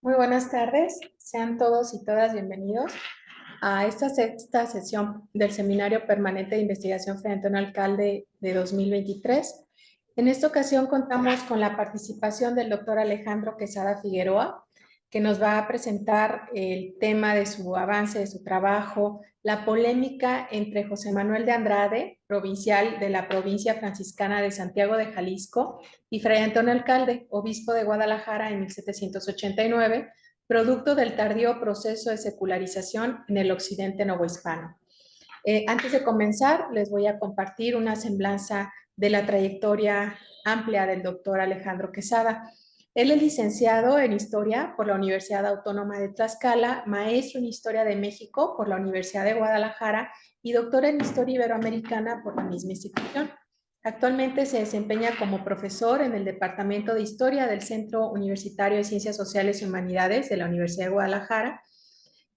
Muy buenas tardes, sean todos y todas bienvenidos a esta sexta sesión del Seminario Permanente de Investigación frente a un alcalde de 2023. En esta ocasión contamos con la participación del doctor Alejandro Quesada Figueroa, que nos va a presentar el tema de su avance, de su trabajo, la polémica entre José Manuel de Andrade, provincial de la provincia franciscana de Santiago de Jalisco, y Fray Antonio Alcalde, obispo de Guadalajara en 1789, producto del tardío proceso de secularización en el occidente novohispano. Antes de comenzar, les voy a compartir una semblanza de la trayectoria amplia del doctor Alejandro Quesada. Él es licenciado en Historia por la Universidad Autónoma de Tlaxcala, maestro en Historia de México por la Universidad de Guadalajara y doctor en Historia Iberoamericana por la misma institución. Actualmente se desempeña como profesor en el Departamento de Historia del Centro Universitario de Ciencias Sociales y Humanidades de la Universidad de Guadalajara.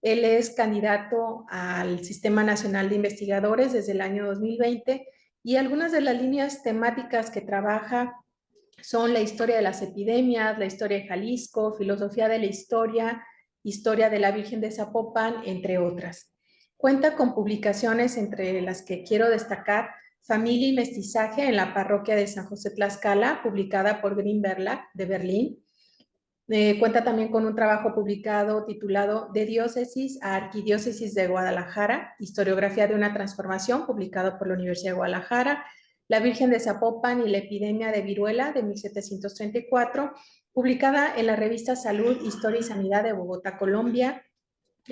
Él es candidato al Sistema Nacional de Investigadores desde el año 2020 y algunas de las líneas temáticas que trabaja son la historia de las epidemias, la historia de Jalisco, filosofía de la historia, historia de la Virgen de Zapopan, entre otras. Cuenta con publicaciones entre las que quiero destacar Familia y Mestizaje en la parroquia de San José Tlaxcala, publicada por Green Verlag de Berlín. Cuenta también con un trabajo publicado titulado De Diócesis a Arquidiócesis de Guadalajara, Historiografía de una Transformación, publicado por la Universidad de Guadalajara, La Virgen de Zapopan y la Epidemia de Viruela de 1734, publicada en la revista Salud, Historia y Sanidad de Bogotá, Colombia,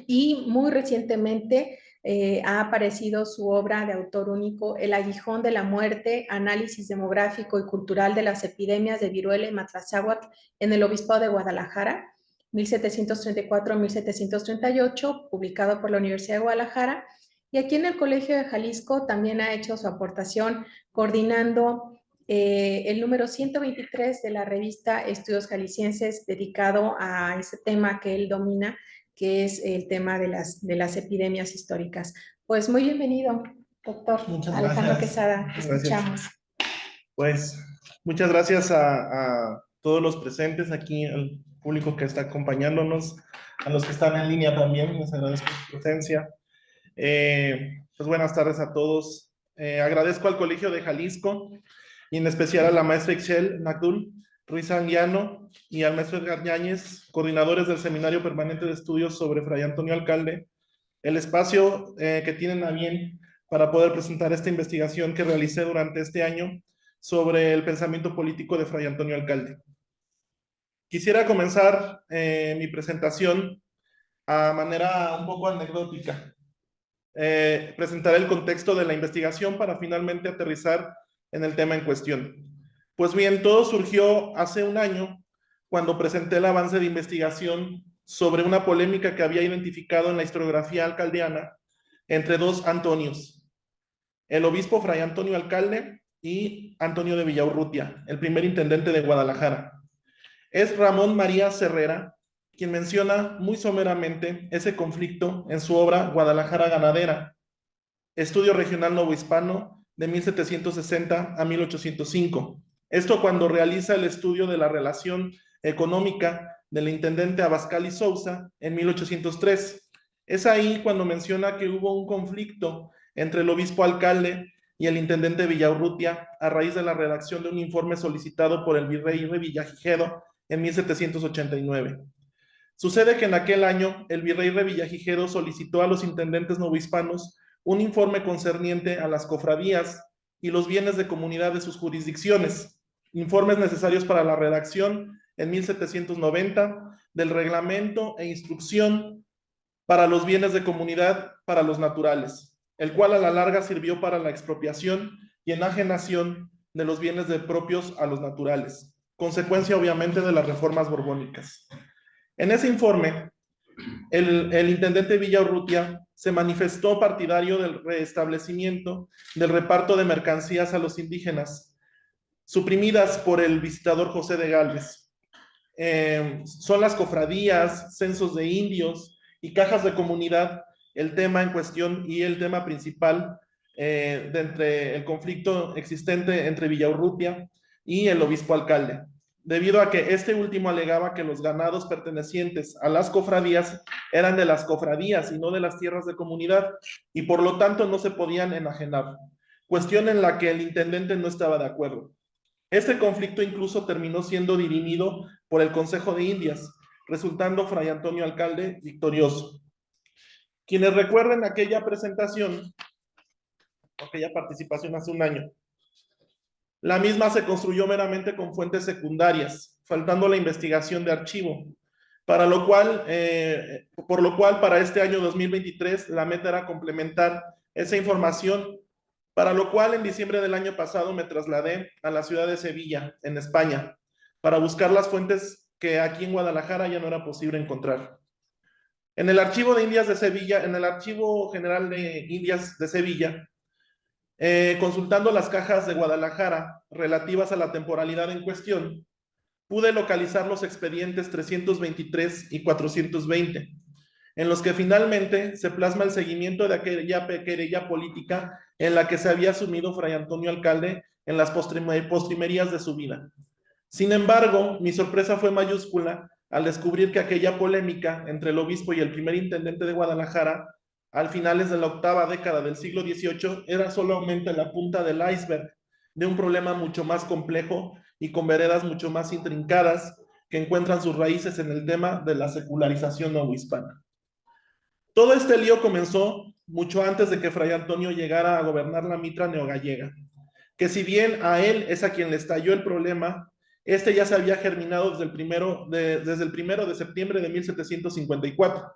y muy recientemente ha aparecido su obra de autor único, El aguijón de la muerte, análisis demográfico y cultural de las epidemias de viruela y matlazáhuatl en el Obispado de Guadalajara, 1734-1738, publicado por la Universidad de Guadalajara. Y aquí en el Colegio de Jalisco también ha hecho su aportación coordinando el número 123 de la revista Estudios Jaliscienses, dedicado a ese tema que él domina, que es el tema de las epidemias históricas. Pues muy bienvenido, doctor Muchas Alejandro gracias. Quesada, Muchas gracias. escuchamos. Pues muchas gracias a todos los presentes aquí, al público que está acompañándonos, a los que están en línea también, les agradezco su presencia. Pues buenas tardes a todos. Agradezco al Colegio de Jalisco y en especial a la maestra Ixchel Nagdul Ruiz Anguiano y al maestro Edgar Yáñez, coordinadores del Seminario Permanente de Estudios sobre Fray Antonio Alcalde, el espacio que tienen a bien para poder presentar esta investigación que realicé durante este año sobre el pensamiento político de Fray Antonio Alcalde. Quisiera comenzar mi presentación a manera un poco anecdótica. Presentaré el contexto de la investigación para finalmente aterrizar en el tema en cuestión. Pues bien, todo surgió hace un año cuando presenté el avance de investigación sobre una polémica que había identificado en la historiografía alcaldiana entre dos Antonios, el obispo Fray Antonio Alcalde y Antonio de Villaurrutia, el primer intendente de Guadalajara. Es Ramón María Herrera quien menciona muy someramente ese conflicto en su obra Guadalajara Ganadera, Estudio Regional Novohispano de 1760 a 1805. Esto cuando realiza el estudio de la relación económica del intendente Abascal y Sousa en 1803. Es ahí cuando menciona que hubo un conflicto entre el obispo alcalde y el intendente Villaurrutia a raíz de la redacción de un informe solicitado por el virrey Revillagigedo en 1789. Sucede que en aquel año el virrey Revillagigedo solicitó a los intendentes novohispanos un informe concerniente a las cofradías y los bienes de comunidad de sus jurisdicciones, informes necesarios para la redacción en 1790 del reglamento e instrucción para los bienes de comunidad para los naturales, el cual a la larga sirvió para la expropiación y enajenación de los bienes de propios a los naturales, consecuencia obviamente de las reformas borbónicas. En ese informe, el intendente Villaurrutia se manifestó partidario del restablecimiento del reparto de mercancías a los indígenas, suprimidas por el visitador José de Gálvez. Son las cofradías, censos de indios y cajas de comunidad el tema en cuestión y el tema principal de entre el conflicto existente entre Villaurrutia y el obispo alcalde. debido a que este último alegaba que los ganados pertenecientes a las cofradías eran de las cofradías y no de las tierras de comunidad, y por lo tanto no se podían enajenar, cuestión en la que el intendente no estaba de acuerdo. Este conflicto incluso terminó siendo dirimido por el Consejo de Indias, resultando Fray Antonio Alcalde victorioso. Quienes recuerden aquella presentación, aquella participación hace un año, la misma se construyó meramente con fuentes secundarias, faltando la investigación de archivo, por lo cual para este año 2023 la meta era complementar esa información, para lo cual en diciembre del año pasado me trasladé a la ciudad de Sevilla, en España, para buscar las fuentes que aquí en Guadalajara ya no era posible encontrar. En el archivo de Indias de Sevilla, en el archivo general de Indias de Sevilla, consultando las cajas de Guadalajara relativas a la temporalidad en cuestión, pude localizar los expedientes 323 y 420, en los que finalmente se plasma el seguimiento de aquella querella política en la que se había asumido Fray Antonio Alcalde en las postrimerías de su vida. Sin embargo, mi sorpresa fue mayúscula al descubrir que aquella polémica entre el obispo y el primer intendente de Guadalajara, al finales de la octava década del siglo XVIII, era solamente la punta del iceberg de un problema mucho más complejo y con veredas mucho más intrincadas que encuentran sus raíces en el tema de la secularización novohispana. Todo este lío comenzó mucho antes de que Fray Antonio llegara a gobernar la mitra neogallega, que si bien a él es a quien le estalló el problema, este ya se había germinado desde el 1 de septiembre de 1754,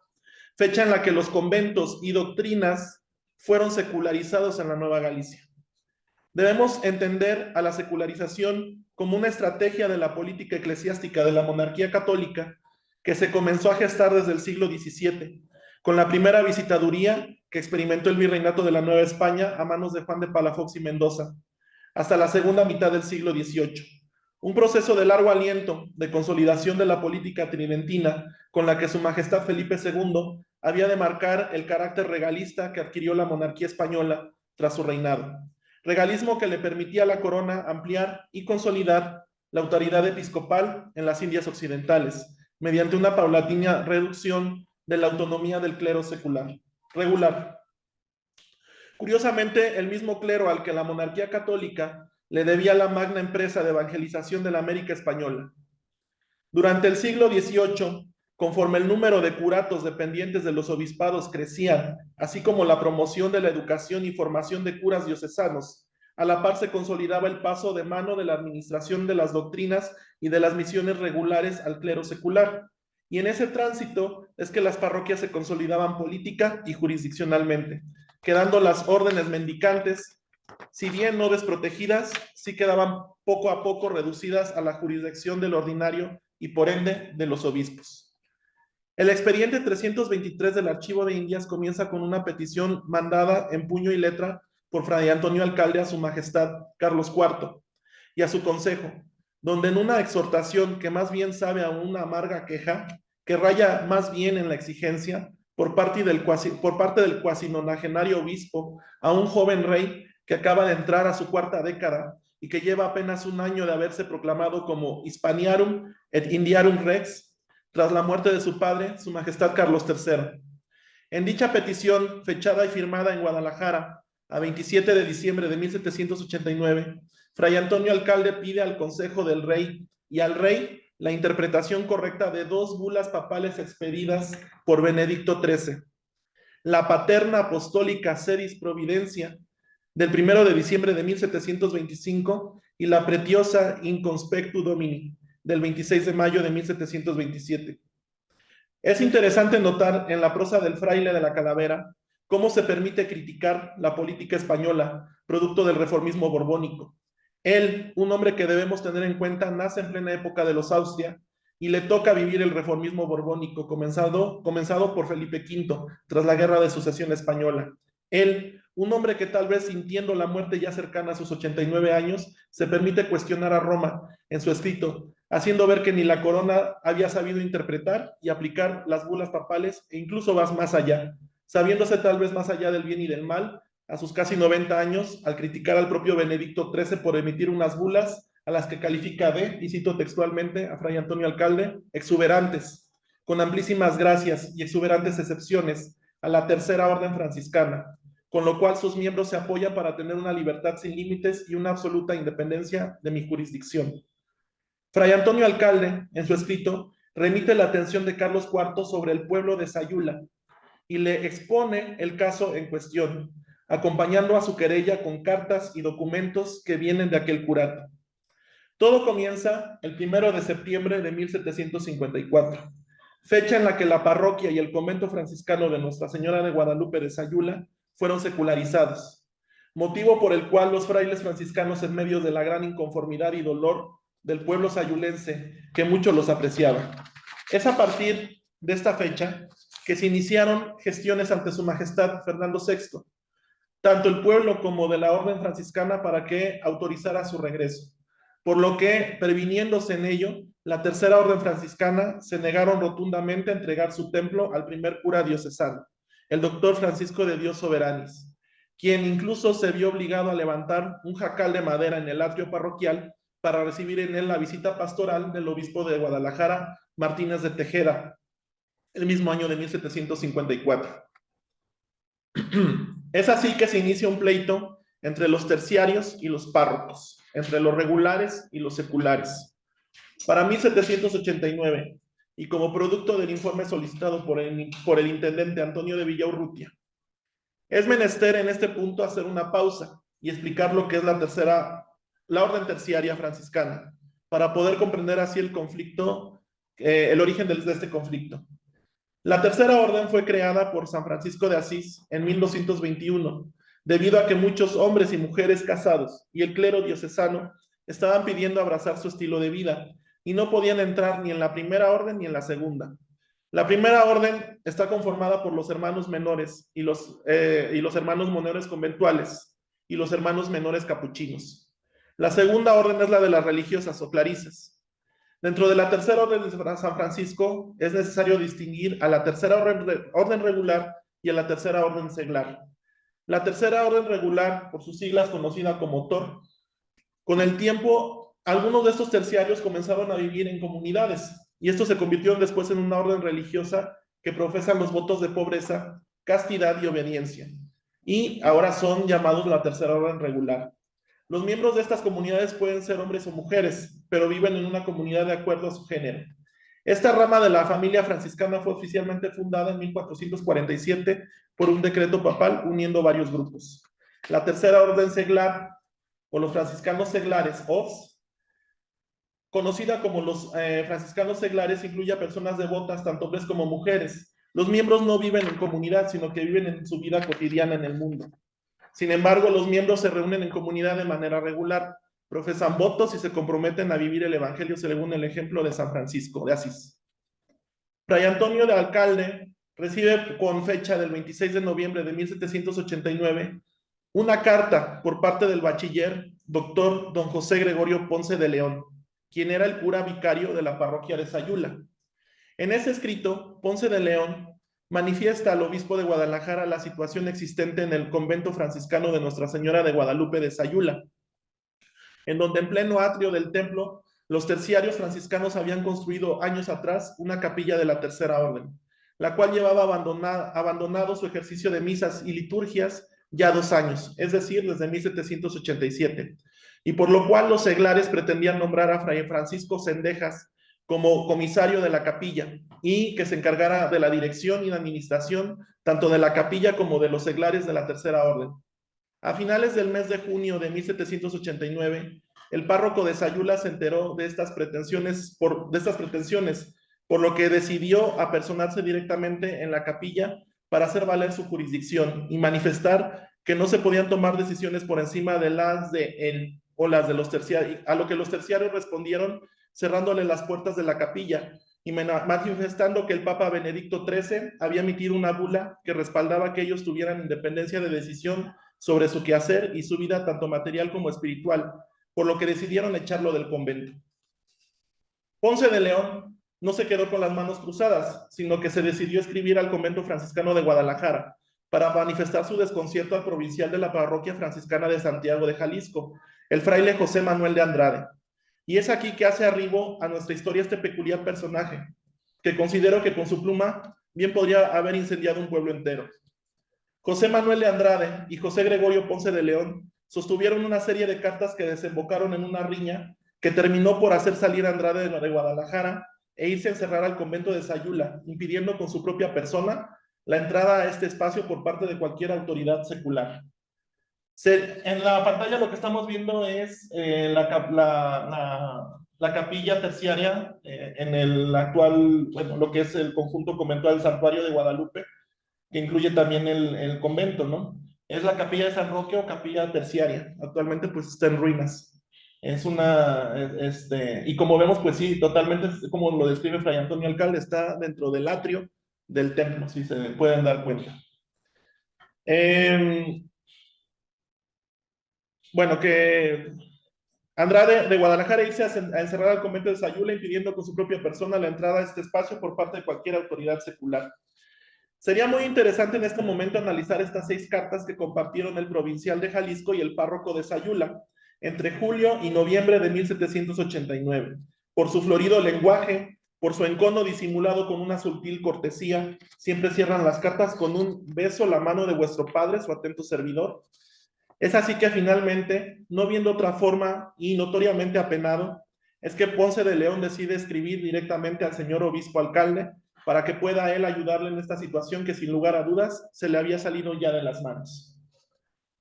fecha en la que los conventos y doctrinas fueron secularizados en la Nueva Galicia. Debemos entender a la secularización como una estrategia de la política eclesiástica de la monarquía católica que se comenzó a gestar desde el siglo XVII, con la primera visitaduría que experimentó el virreinato de la Nueva España a manos de Juan de Palafox y Mendoza, hasta la segunda mitad del siglo XVIII. Un proceso de largo aliento de consolidación de la política tridentina con la que su majestad Felipe II había de marcar el carácter regalista que adquirió la monarquía española tras su reinado. Regalismo que le permitía a la corona ampliar y consolidar la autoridad episcopal en las Indias Occidentales, mediante una paulatina reducción de la autonomía del clero regular. Curiosamente, el mismo clero al que la monarquía católica le debía la magna empresa de evangelización de la América española. Durante el siglo XVIII, conforme el número de curatos dependientes de los obispados crecía, así como la promoción de la educación y formación de curas diocesanos, a la par se consolidaba el paso de mano de la administración de las doctrinas y de las misiones regulares al clero secular. Y en ese tránsito es que las parroquias se consolidaban política y jurisdiccionalmente, quedando las órdenes mendicantes, si bien no desprotegidas, sí quedaban poco a poco reducidas a la jurisdicción del ordinario y por ende de los obispos. El expediente 323 del Archivo de Indias comienza con una petición mandada en puño y letra por Fray Antonio Alcalde a su majestad Carlos IV y a su consejo, donde en una exhortación que más bien sabe a una amarga queja, que raya más bien en la exigencia, por parte del cuasi nonagenario obispo a un joven rey que acaba de entrar a su cuarta década y que lleva apenas un año de haberse proclamado como Hispaniarum et Indiarum Rex, tras la muerte de su padre, su majestad Carlos III. En dicha petición, fechada y firmada en Guadalajara, a 27 de diciembre de 1789, Fray Antonio Alcalde pide al Consejo del Rey y al Rey la interpretación correcta de dos bulas papales expedidas por Benedicto XIII. La Paterna Apostólica Sedis Providencia, del 1 de diciembre de 1725, y la Pretiosa Inconspectu Domini, del 26 de mayo de 1727. Es interesante notar en la prosa del fraile de la Calavera cómo se permite criticar la política española, producto del reformismo borbónico. Él, un hombre que debemos tener en cuenta, nace en plena época de los Austria y le toca vivir el reformismo borbónico, comenzado por Felipe V, tras la Guerra de Sucesión Española. Él, un hombre que tal vez sintiendo la muerte ya cercana a sus 89 años, se permite cuestionar a Roma en su escrito, haciendo ver que ni la corona había sabido interpretar y aplicar las bulas papales e incluso vas más allá, sabiéndose tal vez más allá del bien y del mal, a sus casi 90 años, al criticar al propio Benedicto XIII por emitir unas bulas a las que califica de, y cito textualmente a Fray Antonio Alcalde, exuberantes, con amplísimas gracias y exuberantes excepciones a la Tercera Orden Franciscana, con lo cual sus miembros se apoyan para tener una libertad sin límites y una absoluta independencia de mi jurisdicción. Fray Antonio Alcalde, en su escrito, remite la atención de Carlos IV sobre el pueblo de Sayula y le expone el caso en cuestión, acompañando a su querella con cartas y documentos que vienen de aquel curato. Todo comienza el 1 de septiembre de 1754, fecha en la que la parroquia y el convento franciscano de Nuestra Señora de Guadalupe de Sayula fueron secularizados, motivo por el cual los frailes franciscanos, en medio de la gran inconformidad y dolor del pueblo sayulense, que mucho los apreciaba. Es a partir de esta fecha que se iniciaron gestiones ante su majestad Fernando VI, tanto el pueblo como de la orden franciscana, para que autorizara su regreso, por lo que, previniéndose en ello, la Tercera Orden Franciscana se negaron rotundamente a entregar su templo al primer cura diocesano, el doctor Francisco de Dios Soberanis, quien incluso se vio obligado a levantar un jacal de madera en el atrio parroquial para recibir en él la visita pastoral del obispo de Guadalajara, Martínez de Tejera, el mismo año de 1754. Es así que se inicia un pleito entre los terciarios y los párrocos, entre los regulares y los seculares. Para 1789, y como producto del informe solicitado por el intendente Antonio de Villaurrutia, es menester en este punto hacer una pausa y explicar lo que es la orden terciaria franciscana, para poder comprender así el conflicto, el origen de este conflicto. La Tercera Orden fue creada por San Francisco de Asís en 1221, debido a que muchos hombres y mujeres casados y el clero diocesano estaban pidiendo abrazar su estilo de vida y no podían entrar ni en la Primera Orden ni en la Segunda. La Primera Orden está conformada por los hermanos menores y los hermanos menores conventuales y los hermanos menores capuchinos. La Segunda Orden es la de las religiosas o clarisas. Dentro de la Tercera Orden de San Francisco es necesario distinguir a la Tercera Orden regular y a la Tercera Orden seglar. La Tercera Orden regular, por sus siglas conocida como TOR, con el tiempo, algunos de estos terciarios comenzaron a vivir en comunidades y estos se convirtieron después en una orden religiosa que profesan los votos de pobreza, castidad y obediencia. Y ahora son llamados la Tercera Orden regular. Los miembros de estas comunidades pueden ser hombres o mujeres, pero viven en una comunidad de acuerdo a su género. Esta rama de la familia franciscana fue oficialmente fundada en 1447 por un decreto papal uniendo varios grupos. La Tercera Orden seglar, o los franciscanos seglares, OFS, conocida como los franciscanos seglares, incluye a personas devotas, tanto hombres como mujeres. Los miembros no viven en comunidad, sino que viven en su vida cotidiana en el mundo. Sin embargo, los miembros se reúnen en comunidad de manera regular, profesan votos y se comprometen a vivir el evangelio según el ejemplo de San Francisco de Asís. Fray Antonio de Alcalde recibe con fecha del 26 de noviembre de 1789 una carta por parte del bachiller doctor don José Gregorio Ponce de León, quien era el cura vicario de la parroquia de Sayula. En ese escrito, Ponce de León manifiesta al obispo de Guadalajara la situación existente en el convento franciscano de Nuestra Señora de Guadalupe de Sayula, en donde en pleno atrio del templo los terciarios franciscanos habían construido años atrás una capilla de la Tercera Orden, la cual llevaba abandonado su ejercicio de misas y liturgias ya 2 años, es decir, desde 1787, y por lo cual los seglares pretendían nombrar a Fray Francisco Cendejas como comisario de la capilla y que se encargara de la dirección y la administración tanto de la capilla como de los seglares de la Tercera Orden. A finales del mes de junio de 1789, el párroco de Sayula se enteró de estas pretensiones, por lo que decidió apersonarse directamente en la capilla para hacer valer su jurisdicción y manifestar que no se podían tomar decisiones por encima de las de él o las de los terciarios, a lo que los terciarios respondieron cerrándole las puertas de la capilla y manifestando que el Papa Benedicto XIII había emitido una bula que respaldaba que ellos tuvieran independencia de decisión sobre su quehacer y su vida tanto material como espiritual, por lo que decidieron echarlo del convento. Ponce de León no se quedó con las manos cruzadas, sino que se decidió escribir al convento franciscano de Guadalajara para manifestar su desconcierto al provincial de la parroquia franciscana de Santiago de Jalisco, el fraile José Manuel de Andrade. Y es aquí que hace arribo a nuestra historia este peculiar personaje, que considero que con su pluma bien podría haber incendiado un pueblo entero. José Manuel de Andrade y José Gregorio Ponce de León sostuvieron una serie de cartas que desembocaron en una riña que terminó por hacer salir a Andrade de Guadalajara e irse a encerrar al convento de Sayula, impidiendo con su propia persona la entrada a este espacio por parte de cualquier autoridad secular. En la pantalla lo que estamos viendo es la capilla terciaria en el actual, bueno, lo que es el conjunto conventual del Santuario de Guadalupe, que incluye también el convento, ¿no? Es la capilla de San Roque o capilla terciaria. Actualmente pues está en ruinas. Es y como vemos, pues sí, totalmente, como lo describe Fray Antonio Alcalde, está dentro del atrio del templo, si se pueden dar cuenta. Bueno, que Andrade de Guadalajara irse a encerrar al convento de Sayula, impidiendo con su propia persona la entrada a este espacio por parte de cualquier autoridad secular. Sería muy interesante en este momento analizar estas 6 cartas que compartieron el provincial de Jalisco y el párroco de Sayula entre julio y noviembre de 1789. Por su florido lenguaje, por su encono disimulado con una sutil cortesía, siempre cierran las cartas con un beso la mano de vuestro padre, su atento servidor. Es así que finalmente, no viendo otra forma y notoriamente apenado, es que Ponce de León decide escribir directamente al señor obispo alcalde para que pueda él ayudarle en esta situación que sin lugar a dudas se le había salido ya de las manos.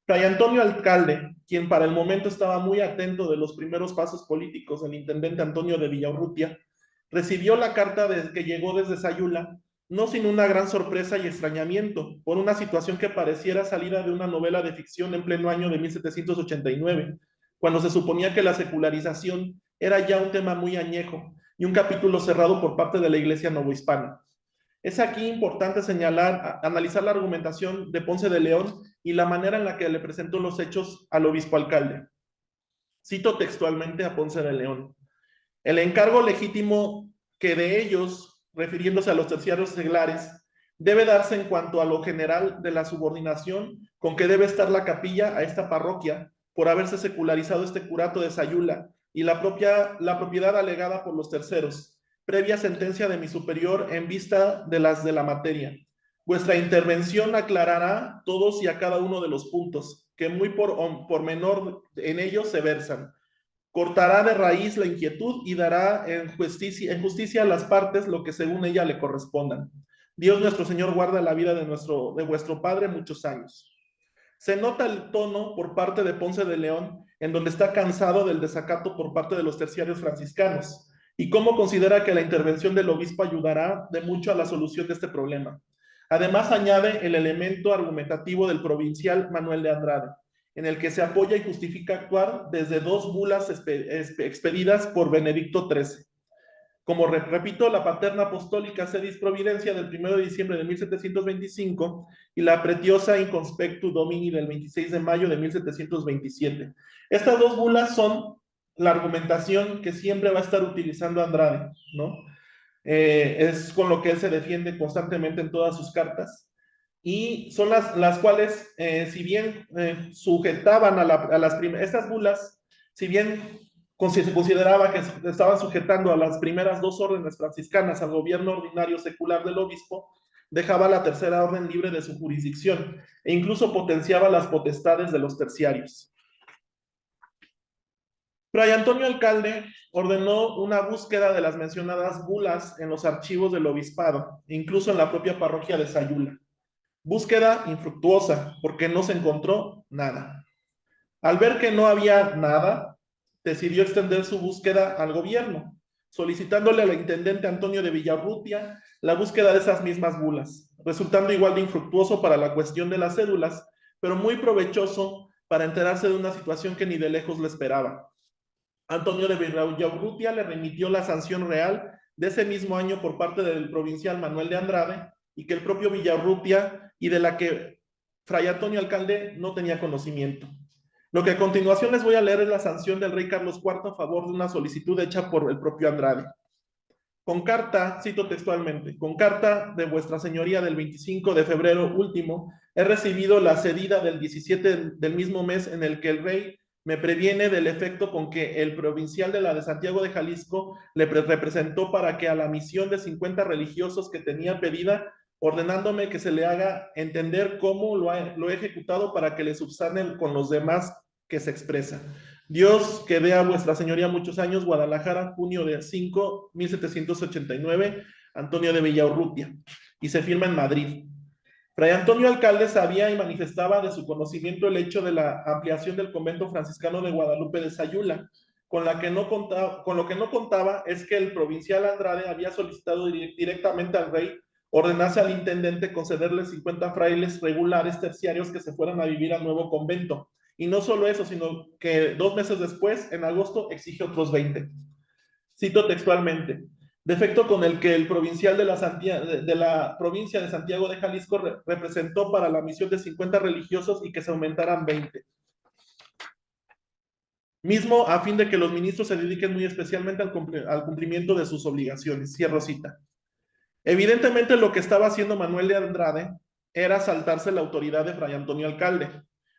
Fray Antonio Alcalde, quien para el momento estaba muy atento de los primeros pasos políticos del intendente Antonio de Villaurrutia, recibió la carta que llegó desde Sayula, no sin una gran sorpresa y extrañamiento, por una situación que pareciera salida de una novela de ficción en pleno año de 1789, cuando se suponía que la secularización era ya un tema muy añejo y un capítulo cerrado por parte de la Iglesia novohispana. Es aquí importante señalar, analizar la argumentación de Ponce de León y la manera en la que le presentó los hechos al obispo alcalde. Cito textualmente a Ponce de León. El encargo legítimo que de ellos, refiriéndose a los terciarios seglares, debe darse en cuanto a lo general de la subordinación con que debe estar la capilla a esta parroquia por haberse secularizado este curato de Sayula y la propiedad alegada por los terceros, previa sentencia de mi superior en vista de las de la materia. Vuestra intervención aclarará todos y a cada uno de los puntos, que muy por menor en ellos se versan. Cortará de raíz la inquietud y dará en justicia a las partes lo que según ella le correspondan. Dios nuestro Señor guarda la vida de vuestro Padre muchos años. Se nota el tono por parte de Ponce de León, en donde está cansado del desacato por parte de los terciarios franciscanos, y cómo considera que la intervención del obispo ayudará de mucho a la solución de este problema. Además, añade el elemento argumentativo del provincial Manuel de Andrade, en el que se apoya y justifica actuar desde 2 bulas expedidas por Benedicto XIII. Como repito, la paterna apostólica sedis providencia del 1 de diciembre de 1725 y la pretiosa in conspectu domini del 26 de mayo de 1727. Estas 2 bulas son la argumentación que siempre va a estar utilizando Andrade, ¿no? Es con lo que él se defiende constantemente en todas sus cartas. Y son las cuales, si bien sujetaban estas bulas, si bien se consideraba que estaban sujetando a las primeras 2 órdenes franciscanas al gobierno ordinario secular del obispo, dejaba la tercera orden libre de su jurisdicción e incluso potenciaba las potestades de los terciarios. Fray Antonio Alcalde ordenó una búsqueda de las mencionadas bulas en los archivos del obispado, incluso en la propia parroquia de Sayula. Búsqueda infructuosa, porque no se encontró nada. Al ver que no había nada, decidió extender su búsqueda al gobierno, solicitándole al intendente Antonio de Villaurrutia la búsqueda de esas mismas bulas, resultando igual de infructuoso para la cuestión de las cédulas, pero muy provechoso para enterarse de una situación que ni de lejos le esperaba. Antonio de Villaurrutia le remitió la sanción real de ese mismo año por parte del provincial Manuel de Andrade y que el propio Villaurrutia y de la que Fray Antonio Alcalde no tenía conocimiento. Lo que a continuación les voy a leer es la sanción del rey Carlos IV a favor de una solicitud hecha por el propio Andrade. Con carta, cito textualmente, con carta de vuestra señoría del 25 de febrero último, he recibido la cedida del 17 del mismo mes en el que el rey me previene del efecto con que el provincial de la de Santiago de Jalisco le representó para que a la misión de 50 religiosos que tenía pedida, ordenándome que se le haga entender cómo lo he ejecutado para que le subsanen con los demás que se expresa. Dios que dé a vuestra señoría muchos años, Guadalajara, junio de 5, 1789, Antonio de Villaurrutia, y se firma en Madrid. Fray Antonio Alcalde sabía y manifestaba de su conocimiento el hecho de la ampliación del convento franciscano de Guadalupe de Sayula, con lo que no contaba es que el provincial Andrade había solicitado directamente al rey ordenase al intendente concederle 50 frailes regulares terciarios que se fueran a vivir al nuevo convento. Y no solo eso, sino que 2 meses después, en agosto, exige otros 20. Cito textualmente: defecto con el que el provincial de la provincia de Santiago de Jalisco representó para la misión de 50 religiosos y que se aumentaran 20. Mismo a fin de que los ministros se dediquen muy especialmente al cumplimiento de sus obligaciones. Cierro cita. Evidentemente lo que estaba haciendo Manuel de Andrade era saltarse la autoridad de Fray Antonio Alcalde,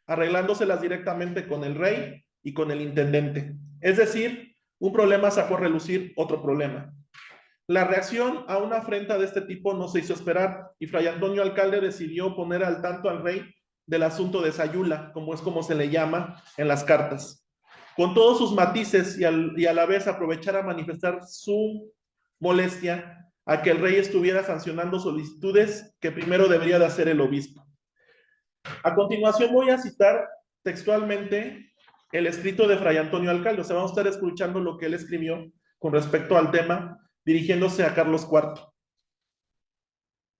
arreglándoselas directamente con el rey y con el intendente. Es decir, un problema sacó a relucir otro problema. La reacción a una afrenta de este tipo no se hizo esperar y Fray Antonio Alcalde decidió poner al tanto al rey del asunto de Sayula, como se le llama en las cartas, con todos sus matices y a la vez aprovechar a manifestar su molestia a que el rey estuviera sancionando solicitudes que primero debería de hacer el obispo. A continuación voy a citar textualmente el escrito de Fray Antonio Alcalde. O sea, vamos a estar escuchando lo que él escribió con respecto al tema, dirigiéndose a Carlos IV.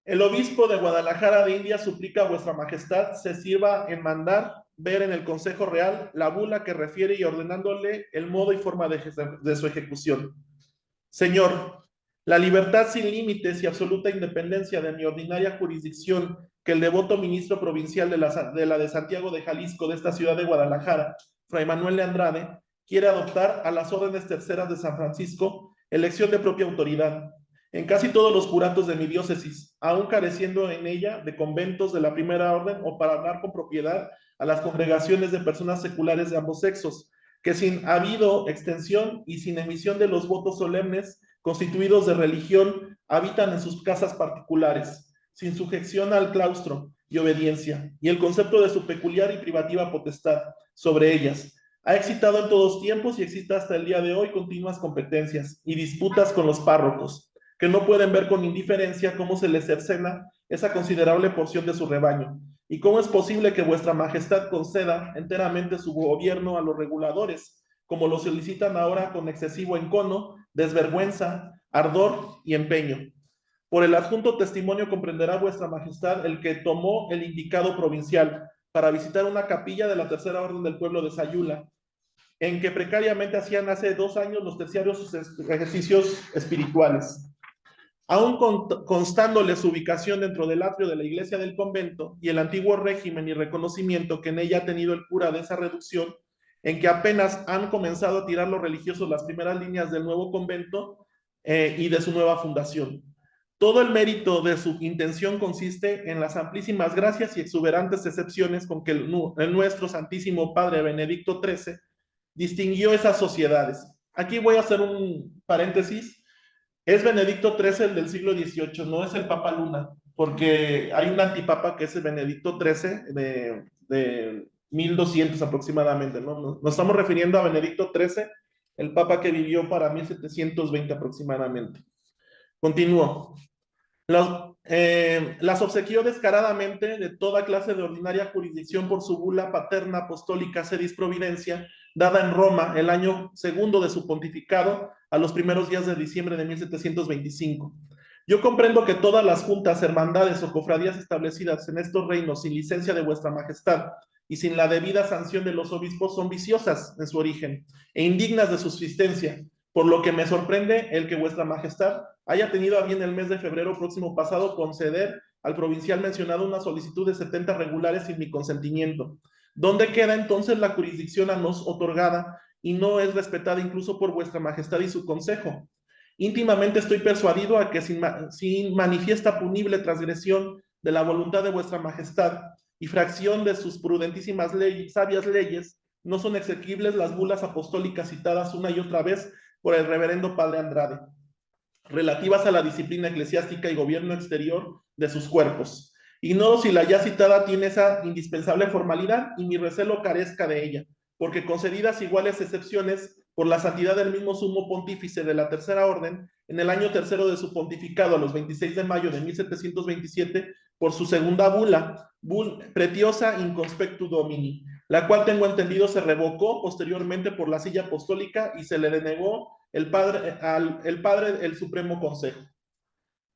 El obispo de Guadalajara de India suplica a vuestra majestad se sirva en mandar ver en el Consejo Real la bula que refiere y ordenándole el modo y forma de su ejecución. Señor, la libertad sin límites y absoluta independencia de mi ordinaria jurisdicción que el devoto ministro provincial de la de Santiago de Jalisco de esta ciudad de Guadalajara, Fray Manuel de Andrade, quiere adoptar a las órdenes terceras de San Francisco, elección de propia autoridad, en casi todos los curatos de mi diócesis, aún careciendo en ella de conventos de la primera orden o para hablar con propiedad a las congregaciones de personas seculares de ambos sexos, que sin habido extensión y sin emisión de los votos solemnes constituidos de religión, habitan en sus casas particulares, sin sujeción al claustro y obediencia, y el concepto de su peculiar y privativa potestad sobre ellas. Ha excitado en todos tiempos y existe hasta el día de hoy continuas competencias y disputas con los párrocos, que no pueden ver con indiferencia cómo se les cercena esa considerable porción de su rebaño, y cómo es posible que vuestra majestad conceda enteramente su gobierno a los reguladores, como lo solicitan ahora con excesivo encono, desvergüenza, ardor y empeño. Por el adjunto testimonio comprenderá vuestra majestad el que tomó el indicado provincial para visitar una capilla de la tercera orden del pueblo de Sayula, en que precariamente hacían hace 2 años los terciarios sus ejercicios espirituales. Aún constándoles su ubicación dentro del atrio de la iglesia del convento y el antiguo régimen y reconocimiento que en ella ha tenido el cura de esa reducción, en que apenas han comenzado a tirar los religiosos las primeras líneas del nuevo convento y de su nueva fundación. Todo el mérito de su intención consiste en las amplísimas gracias y exuberantes excepciones con que el nuestro Santísimo Padre Benedicto XIII distinguió esas sociedades. Aquí voy a hacer un paréntesis. Es Benedicto XIII el del siglo XVIII, no es el Papa Luna, porque hay un antipapa que es el Benedicto XIII de 1200 aproximadamente, ¿no? Nos estamos refiriendo a Benedicto XIII, el papa que vivió para 1720 aproximadamente. Continúo. Las obsequió descaradamente de toda clase de ordinaria jurisdicción por su bula paterna apostólica sedis providencia, dada en Roma el año segundo de su pontificado, a los primeros días de diciembre de 1725. Yo comprendo que todas las juntas, hermandades o cofradías establecidas en estos reinos sin licencia de vuestra majestad y sin la debida sanción de los obispos son viciosas en su origen e indignas de subsistencia, por lo que me sorprende el que vuestra majestad haya tenido a bien el mes de febrero próximo pasado conceder al provincial mencionado una solicitud de 70 regulares sin mi consentimiento. ¿Dónde queda entonces la jurisdicción a nos otorgada y no es respetada incluso por vuestra majestad y su consejo? Íntimamente estoy persuadido a que sin manifiesta punible transgresión de la voluntad de vuestra majestad y fracción de sus prudentísimas sabias leyes, no son exequibles las bulas apostólicas citadas una y otra vez por el reverendo padre Andrade, relativas a la disciplina eclesiástica y gobierno exterior de sus cuerpos. Ignoro si la ya citada tiene esa indispensable formalidad y mi recelo carezca de ella, porque concedidas iguales excepciones por la santidad del mismo sumo pontífice de la Tercera Orden, en el año tercero de su pontificado, a los 26 de mayo de 1727, por su segunda bula, Pretiosa Inconspectu Domini, la cual tengo entendido se revocó posteriormente por la silla apostólica y se le denegó el padre el Supremo Consejo.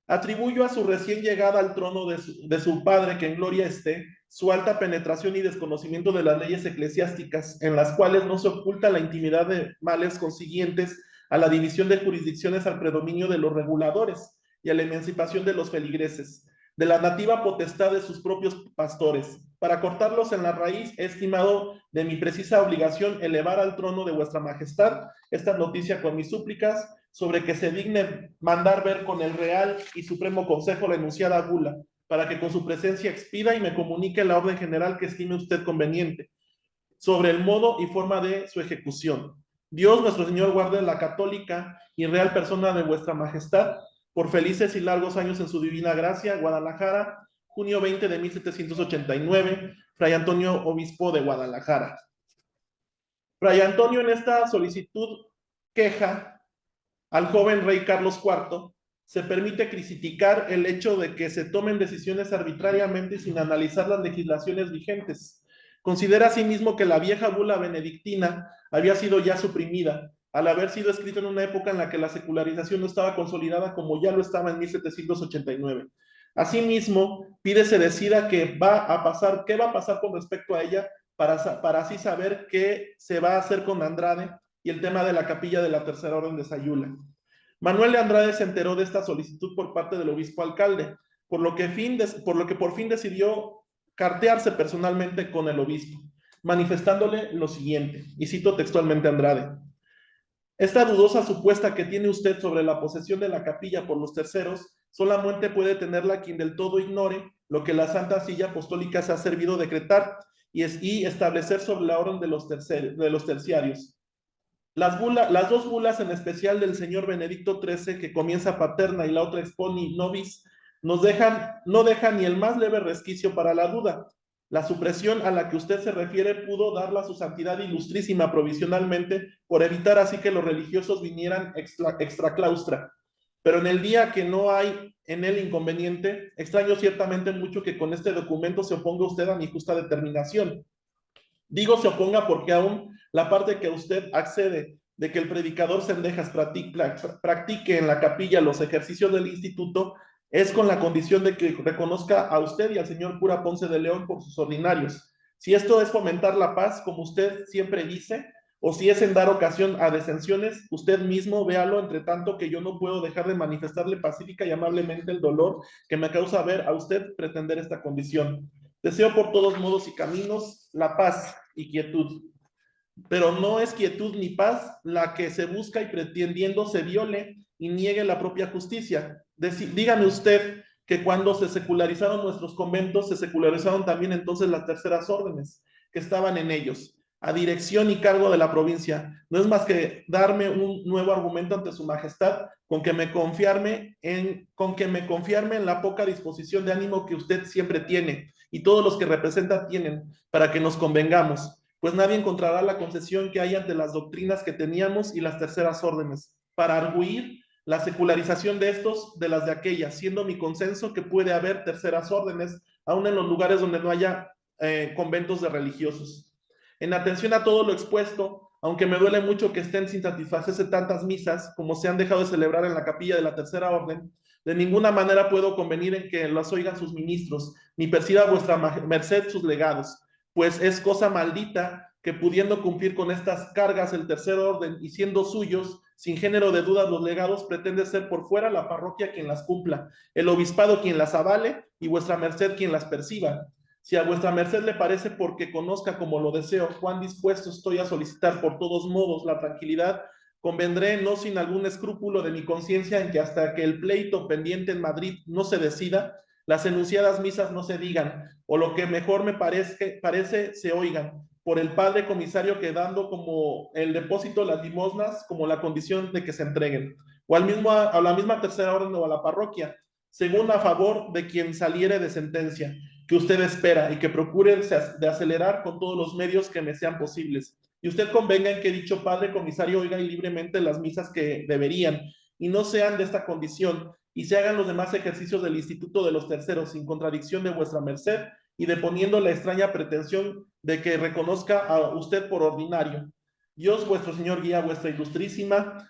Atribuyo a su recién llegada al trono de su padre, que en gloria esté, su alta penetración y desconocimiento de las leyes eclesiásticas, en las cuales no se oculta la intimidad de males consiguientes a la división de jurisdicciones al predominio de los reguladores y a la emancipación de los feligreses, de la nativa potestad de sus propios pastores. Para cortarlos en la raíz, he estimado de mi precisa obligación elevar al trono de vuestra majestad esta noticia con mis súplicas, sobre que se digne mandar ver con el Real y Supremo Consejo la enunciada bula, para que con su presencia expida y me comunique la orden general que estime usted conveniente, sobre el modo y forma de su ejecución. Dios nuestro Señor guarde la católica y real persona de vuestra majestad, por felices y largos años en su divina gracia. Guadalajara, junio 20 de 1789, Fray Antonio, obispo de Guadalajara. Fray Antonio en esta solicitud queja al joven rey Carlos IV, se permite criticar el hecho de que se tomen decisiones arbitrariamente y sin analizar las legislaciones vigentes. Considera asimismo que la vieja bula benedictina había sido ya suprimida, al haber sido escrita en una época en la que la secularización no estaba consolidada como ya lo estaba en 1789. Asimismo, pide se decida qué va a pasar con respecto a ella, para así saber qué se va a hacer con Andrade y el tema de la capilla de la Tercera Orden de Sayula. Manuel de Andrade se enteró de esta solicitud por parte del obispo alcalde, por lo que por fin decidió cartearse personalmente con el obispo, manifestándole lo siguiente, y cito textualmente a Andrade: esta dudosa supuesta que tiene usted sobre la posesión de la capilla por los terceros, solamente puede tenerla quien del todo ignore lo que la Santa Silla Apostólica se ha servido decretar y establecer sobre la orden de los terciarios. Las dos bulas, en especial del señor Benedicto XIII, que comienza paterna y la otra exponi nobis, no dejan ni el más leve resquicio para la duda. La supresión a la que usted se refiere pudo darla a su santidad ilustrísima provisionalmente, por evitar así que los religiosos vinieran extra claustra. Pero en el día que no hay en él inconveniente, extraño ciertamente mucho que con este documento se oponga usted a mi justa determinación. Digo se oponga porque aún la parte que usted accede de que el predicador Cendejas practique en la capilla los ejercicios del instituto es con la condición de que reconozca a usted y al señor cura Ponce de León por sus ordinarios. Si esto es fomentar la paz, como usted siempre dice, o si es en dar ocasión a desensiones, usted mismo véalo, entre tanto que yo no puedo dejar de manifestarle pacífica y amablemente el dolor que me causa ver a usted pretender esta condición. Deseo por todos modos y caminos la paz y quietud, pero no es quietud ni paz la que se busca y pretendiendo se viole y niegue la propia justicia. Dígame usted que cuando se secularizaron nuestros conventos, se secularizaron también entonces las terceras órdenes que estaban en ellos, a dirección y cargo de la provincia. No es más que darme un nuevo argumento ante su majestad, con que me confiarme en la poca disposición de ánimo que usted siempre tiene y todos los que representa tienen, para que nos convengamos, pues nadie encontrará la concesión que hay ante las doctrinas que teníamos y las terceras órdenes, para arguir la secularización de estos de las de aquellas, siendo mi consenso que puede haber terceras órdenes, aun en los lugares donde no haya conventos de religiosos. En atención a todo lo expuesto, aunque me duele mucho que estén sin satisfacerse tantas misas como se han dejado de celebrar en la capilla de la Tercera Orden, de ninguna manera puedo convenir en que las oigan sus ministros, ni perciba vuestra merced sus legados, pues es cosa maldita que pudiendo cumplir con estas cargas el tercer orden y siendo suyos, sin género de dudas los legados, pretende ser por fuera la parroquia quien las cumpla, el obispado quien las avale y vuestra merced quien las perciba. Si a vuestra merced le parece, porque conozca como lo deseo, cuán dispuesto estoy a solicitar por todos modos la tranquilidad, convendré no sin algún escrúpulo de mi conciencia en que hasta que el pleito pendiente en Madrid no se decida, las enunciadas misas no se digan, o lo que mejor me parece se oigan, por el padre comisario, quedando como el depósito, las limosnas, como la condición de que se entreguen, o a la misma tercera orden o a la parroquia, según a favor de quien saliere de sentencia, que usted espera, y que procure de acelerar con todos los medios que me sean posibles. Y usted convenga en que dicho padre comisario oiga libremente las misas que deberían, y no sean de esta condición, y se hagan los demás ejercicios del Instituto de los Terceros, sin contradicción de vuestra merced, y deponiendo la extraña pretensión de que reconozca a usted por ordinario. Dios vuestro Señor guía a vuestra ilustrísima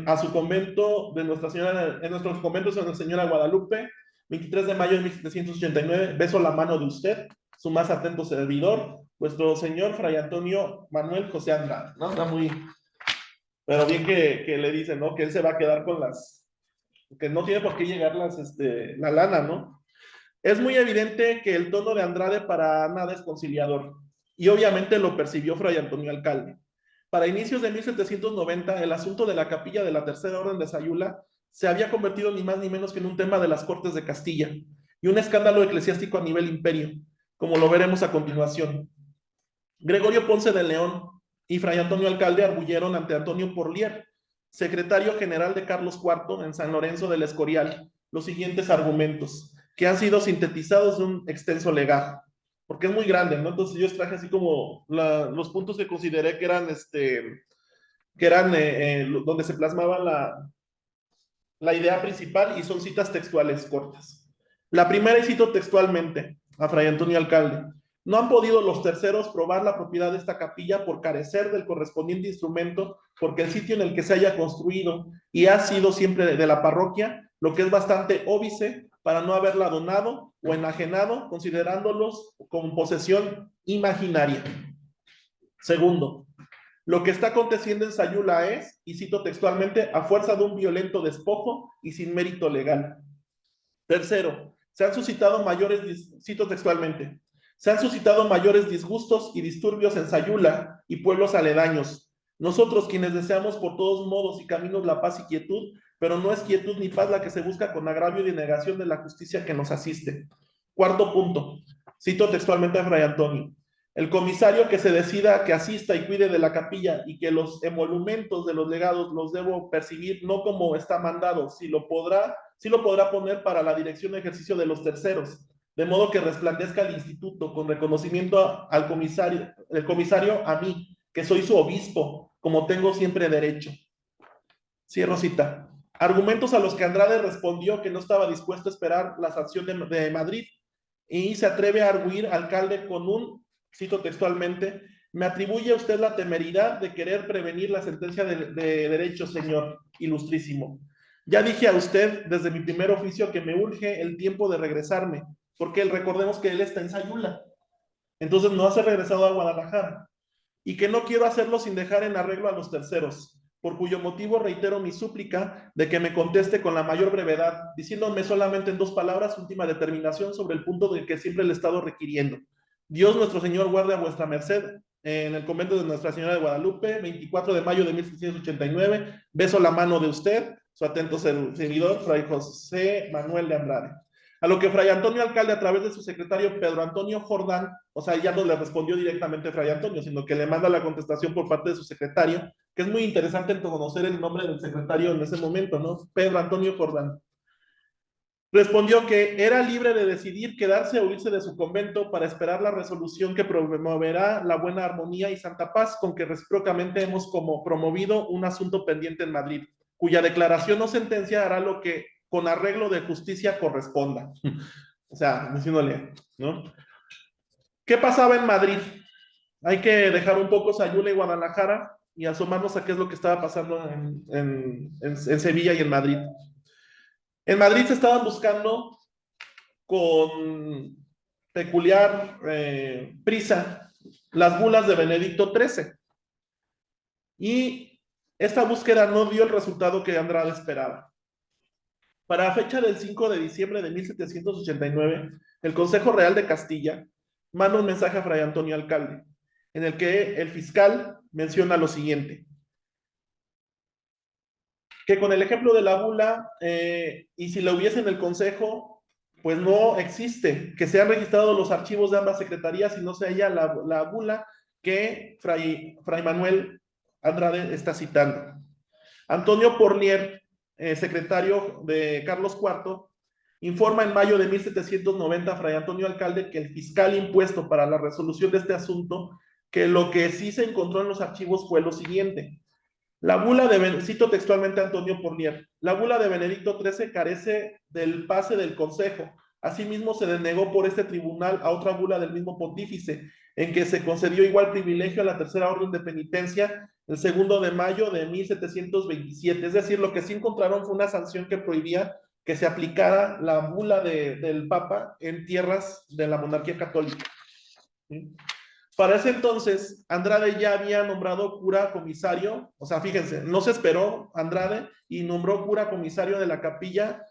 a su convento de Nuestra Señora, en nuestros conventos de Nuestra Señora Guadalupe, 23 de mayo de 1789. Beso la mano de usted, su más atento servidor, vuestro señor Fray Antonio Manuel José Andrade. ¿No? Está muy... Pero bien que le dicen, ¿no? Que él se va a quedar con que no tiene por qué llegar la lana, ¿no? Es muy evidente que el tono de Andrade para nada es conciliador, y obviamente lo percibió Fray Antonio Alcalde. Para inicios de 1790, el asunto de la capilla de la Tercera Orden de Sayula se había convertido ni más ni menos que en un tema de las Cortes de Castilla, y un escándalo eclesiástico a nivel imperio, como lo veremos a continuación. Gregorio Ponce de León y Fray Antonio Alcalde arguyeron ante Antonio Porlier, secretario general de Carlos IV en San Lorenzo del Escorial, los siguientes argumentos, que han sido sintetizados de un extenso legajo, porque es muy grande, ¿no? Entonces yo traje así como los puntos que consideré que eran, donde se plasmaba la idea principal, y son citas textuales cortas. La primera, y cito textualmente a Fray Antonio Alcalde: no han podido los terceros probar la propiedad de esta capilla por carecer del correspondiente instrumento, porque el sitio en el que se haya construido y ha sido siempre de la parroquia, lo que es bastante óbice para no haberla donado o enajenado, considerándolos como posesión imaginaria. Segundo, lo que está aconteciendo en Sayula es, y cito textualmente, a fuerza de un violento despojo y sin mérito legal. Tercero, se han suscitado cito textualmente, se han suscitado mayores disgustos y disturbios en Sayula y pueblos aledaños. Nosotros, quienes deseamos por todos modos y caminos la paz y quietud, pero no es quietud ni paz la que se busca con agravio y denegación de la justicia que nos asiste. Cuarto punto, cito textualmente a Fray Antonio: el comisario que se decida que asista y cuide de la capilla, y que los emolumentos de los legados los debo percibir no como está mandado, si lo podrá poner para la dirección de ejercicio de los terceros, de modo que resplandezca el instituto con reconocimiento al comisario, el comisario a mí, que soy su obispo, como tengo siempre derecho. Cierro cita. Argumentos a los que Andrade respondió que no estaba dispuesto a esperar la sanción de Madrid, y se atreve a arguir alcalde con un, cito textualmente: me atribuye a usted la temeridad de querer prevenir la sentencia de derecho, señor ilustrísimo. Ya dije a usted desde mi primer oficio que me urge el tiempo de regresarme, porque recordemos que él está en Sayula, entonces no se ha regresado a Guadalajara, y que no quiero hacerlo sin dejar en arreglo a los terceros, por cuyo motivo reitero mi súplica de que me conteste con la mayor brevedad, diciéndome solamente en 2 palabras última determinación sobre el punto del que siempre le he estado requiriendo. Dios nuestro Señor guarde a vuestra merced en el convento de Nuestra Señora de Guadalupe, 24 de mayo de 1789. Beso la mano de usted, su atento servidor, Fray José Manuel de Andrade. A lo que Fray Antonio Alcalde, a través de su secretario Pedro Antonio Jordán, o sea, ya no le respondió directamente Fray Antonio, sino que le manda la contestación por parte de su secretario, que es muy interesante conocer el nombre del secretario en ese momento, ¿no? Pedro Antonio Jordán. Respondió que era libre de decidir quedarse o irse de su convento para esperar la resolución que promoverá la buena armonía y santa paz con que recíprocamente hemos promovido un asunto pendiente en Madrid, cuya declaración o sentencia hará lo que con arreglo de justicia corresponda. O sea, diciéndole, ¿no? ¿Qué pasaba en Madrid? Hay que dejar un poco Sayula y Guadalajara y asomarnos a qué es lo que estaba pasando en Sevilla y en Madrid. En Madrid se estaban buscando con peculiar prisa las bulas de Benedicto XIII. Y esta búsqueda no dio el resultado que Andrade esperaba. Para la fecha del 5 de diciembre de 1789, el Consejo Real de Castilla manda un mensaje a Fray Antonio Alcalde, en el que el fiscal menciona lo siguiente: que con el ejemplo de la bula, y si la hubiese en el Consejo, pues no existe, que se han registrado los archivos de ambas secretarías y no se halla la bula que Fray Manuel Andrade está citando. Antonio Porlier, secretario de Carlos IV, informa en mayo de 1790 a Fray Antonio Alcalde que el fiscal impuesto para la resolución de este asunto, que lo que sí se encontró en los archivos fue lo siguiente. La bula de, cito textualmente a Antonio Porlier, la bula de Benedicto XIII carece del pase del Consejo. Asimismo, se denegó por este tribunal a otra bula del mismo pontífice, en que se concedió igual privilegio a la tercera orden de penitencia el 2 de mayo de 1727. Es decir, lo que sí encontraron fue una sanción que prohibía que se aplicara la bula del Papa en tierras de la monarquía católica. ¿Sí? Para ese entonces, Andrade ya había nombrado cura comisario, o sea, fíjense, no se esperó Andrade y nombró cura comisario de la capilla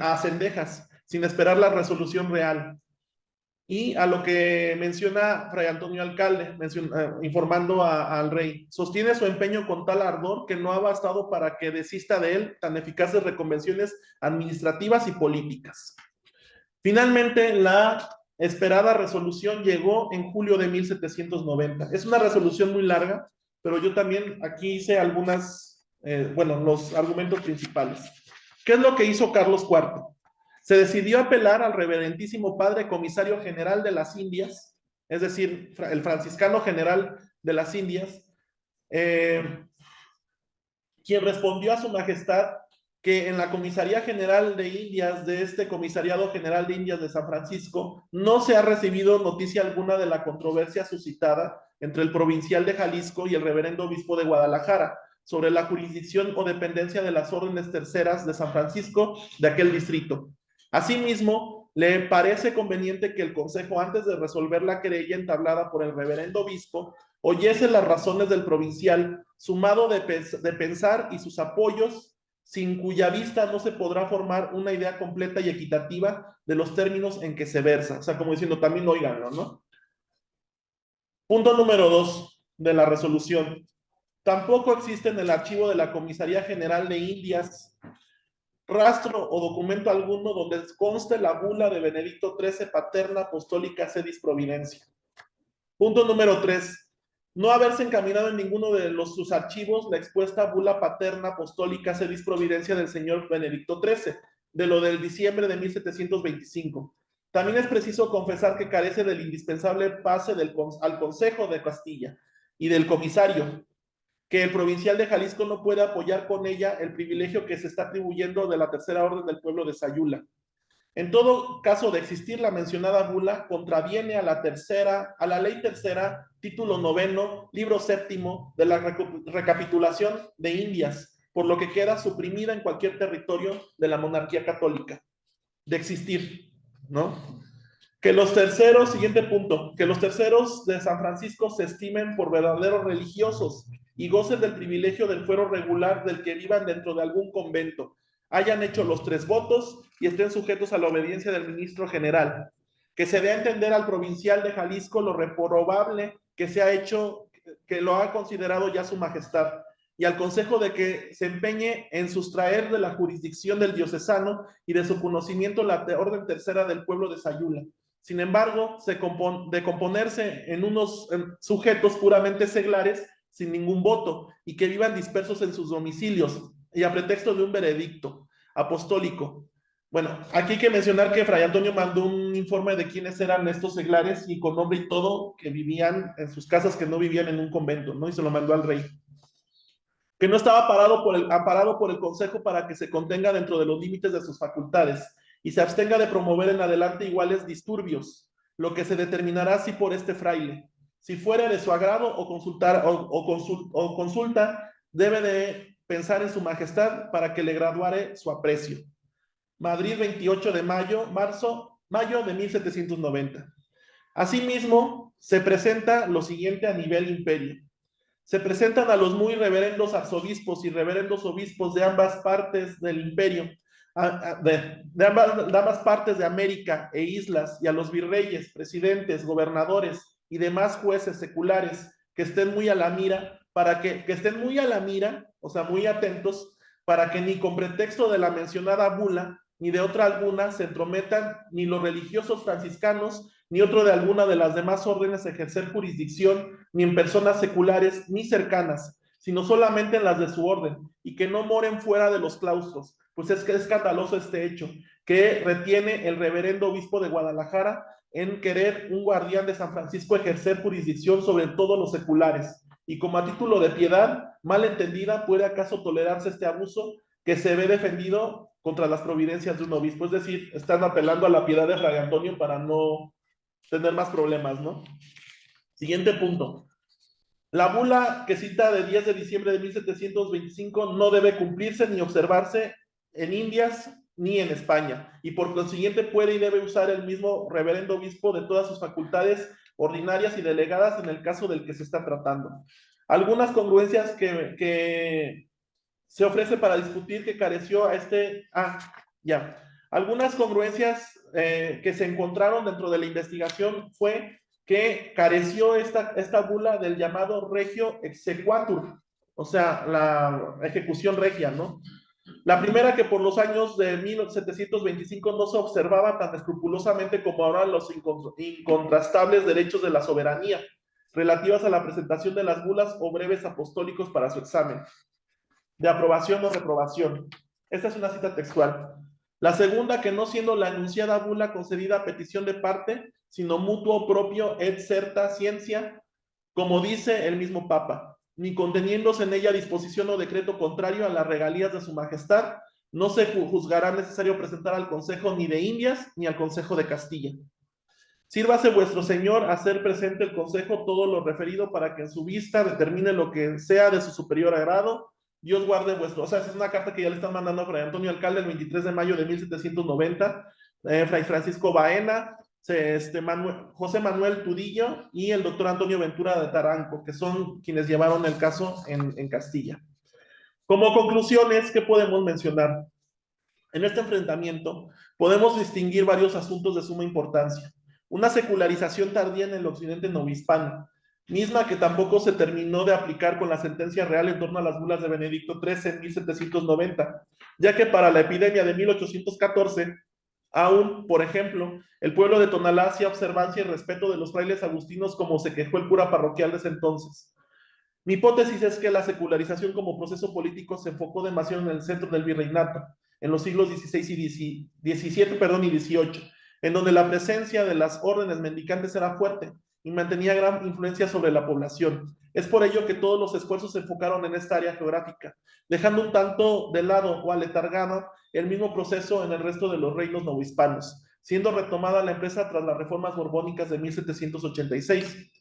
a Cendejas, sin esperar la resolución real. Y a lo que menciona Fray Antonio Alcalde, informando al rey, sostiene su empeño con tal ardor que no ha bastado para que desista de él tan eficaces reconvenciones administrativas y políticas. Finalmente, la esperada resolución llegó en julio de 1790. Es una resolución muy larga, pero yo también aquí hice algunas, los argumentos principales. ¿Qué es lo que hizo Carlos IV? Se decidió apelar al reverentísimo padre comisario general de las Indias, es decir, el franciscano general de las Indias, quien respondió a su majestad que en la Comisaría General de Indias, de este Comisariado General de Indias de San Francisco, no se ha recibido noticia alguna de la controversia suscitada entre el provincial de Jalisco y el reverendo obispo de Guadalajara sobre la jurisdicción o dependencia de las órdenes terceras de San Francisco de aquel distrito. Asimismo, le parece conveniente que el Consejo, antes de resolver la querella entablada por el reverendo obispo, oyese las razones del provincial, sumado de pensar y sus apoyos, sin cuya vista no se podrá formar una idea completa y equitativa de los términos en que se versa. O sea, como diciendo, también óiganlo, ¿no? Punto número 2 de la resolución. Tampoco existe en el archivo de la Comisaría General de Indias rastro o documento alguno donde conste la bula de Benedicto XIII paterna apostólica sedis providencia. Punto número 3. No haberse encaminado en ninguno de sus archivos la expuesta bula paterna apostólica sedis providencia del señor Benedicto XIII, de lo del diciembre de 1725. También es preciso confesar que carece del indispensable pase al Consejo de Castilla y del comisario, que el provincial de Jalisco no puede apoyar con ella el privilegio que se está atribuyendo de la tercera orden del pueblo de Sayula. En todo caso de existir la mencionada bula, contraviene a la ley tercera, título 9, libro 7 de la recapitulación de Indias, por lo que queda suprimida en cualquier territorio de la monarquía católica. De existir, ¿no? Que los terceros, siguiente punto, que los terceros de San Francisco se estimen por verdaderos religiosos y gocen del privilegio del fuero regular del que vivan dentro de algún convento, hayan hecho los 3 votos y estén sujetos a la obediencia del ministro general. Que se dé a entender al provincial de Jalisco lo reprobable que se ha hecho, que lo ha considerado ya su majestad, y al consejo de que se empeñe en sustraer de la jurisdicción del diocesano y de su conocimiento la orden tercera del pueblo de Sayula. Sin embargo, de componerse en unos sujetos puramente seglares sin ningún voto y que vivan dispersos en sus domicilios y a pretexto de un veredicto apostólico. Bueno, aquí hay que mencionar que Fray Antonio mandó un informe de quiénes eran estos seglares y con nombre y todo, que vivían en sus casas, que no vivían en un convento, ¿no? Y se lo mandó al rey. Que no estaba amparado por el Consejo para que se contenga dentro de los límites de sus facultades y se abstenga de promover en adelante iguales disturbios, lo que se determinará si por este fraile. Si fuera de su agrado o consulta, debe de pensar en su majestad para que le graduare su aprecio. Madrid, 28 de mayo de 1790. Asimismo, se presenta lo siguiente a nivel imperio. Se presentan a los muy reverendos arzobispos y reverendos obispos de ambas partes del imperio, de ambas partes de América e islas, y a los virreyes, presidentes, gobernadores y demás jueces seculares que estén muy a la mira, o sea, muy atentos, para que ni con pretexto de la mencionada bula, ni de otra alguna, se entrometan ni los religiosos franciscanos, ni otro de alguna de las demás órdenes ejercer jurisdicción, ni en personas seculares ni cercanas, sino solamente en las de su orden, y que no moren fuera de los claustros, pues es que es escandaloso este hecho, que retiene el reverendo obispo de Guadalajara en querer un guardián de San Francisco ejercer jurisdicción sobre todos los seculares, y como a título de piedad, mal entendida, ¿puede acaso tolerarse este abuso que se ve defendido contra las providencias de un obispo? Es decir, están apelando a la piedad de Fray Antonio para no tener más problemas, ¿no? Siguiente punto. La bula que cita de 10 de diciembre de 1725 no debe cumplirse ni observarse en Indias ni en España, y por consiguiente puede y debe usar el mismo reverendo obispo de todas sus facultades ordinarias y delegadas en el caso del que se está tratando. Algunas congruencias que se ofrece para discutir que careció a este... Algunas congruencias que se encontraron dentro de la investigación fue que careció esta bula del llamado regio exequatur, o sea, la ejecución regia, ¿no? La primera que por los años de 1725 no se observaba tan escrupulosamente como ahora los incontrastables derechos de la soberanía, relativas a la presentación de las bulas o breves apostólicos para su examen, de aprobación o reprobación. Esta es una cita textual. La segunda, que no siendo la anunciada bula concedida a petición de parte, sino mutuo propio et certa ciencia, como dice el mismo Papa, ni conteniéndose en ella disposición o decreto contrario a las regalías de su majestad, no se juzgará necesario presentar al Consejo ni de Indias ni al Consejo de Castilla. Sírvase vuestro Señor a hacer presente el Consejo todo lo referido para que en su vista determine lo que sea de su superior agrado. Dios guarde vuestro... O sea, esa es una carta que ya le están mandando a Fray Antonio Alcalde el 23 de mayo de 1790, Fray Francisco Baena, José Manuel Tudillo y el doctor Antonio Ventura de Taranco, que son quienes llevaron el caso en Castilla. Como conclusiones, ¿qué podemos mencionar? En este enfrentamiento podemos distinguir varios asuntos de suma importancia. Una secularización tardía en el occidente novohispano, misma que tampoco se terminó de aplicar con la sentencia real en torno a las bulas de Benedicto XIII en 1790, ya que para la epidemia de 1814, aún, por ejemplo, el pueblo de Tonalá hacía observancia y respeto de los frailes agustinos como se quejó el cura parroquial de ese entonces. Mi hipótesis es que la secularización como proceso político se enfocó demasiado en el centro del virreinato, en los siglos XVI y XVII y XVIII, en donde la presencia de las órdenes mendicantes era fuerte y mantenía gran influencia sobre la población. Es por ello que todos los esfuerzos se enfocaron en esta área geográfica, dejando un tanto de lado o aletargado el mismo proceso en el resto de los reinos novohispanos, siendo retomada la empresa tras las reformas borbónicas de 1786.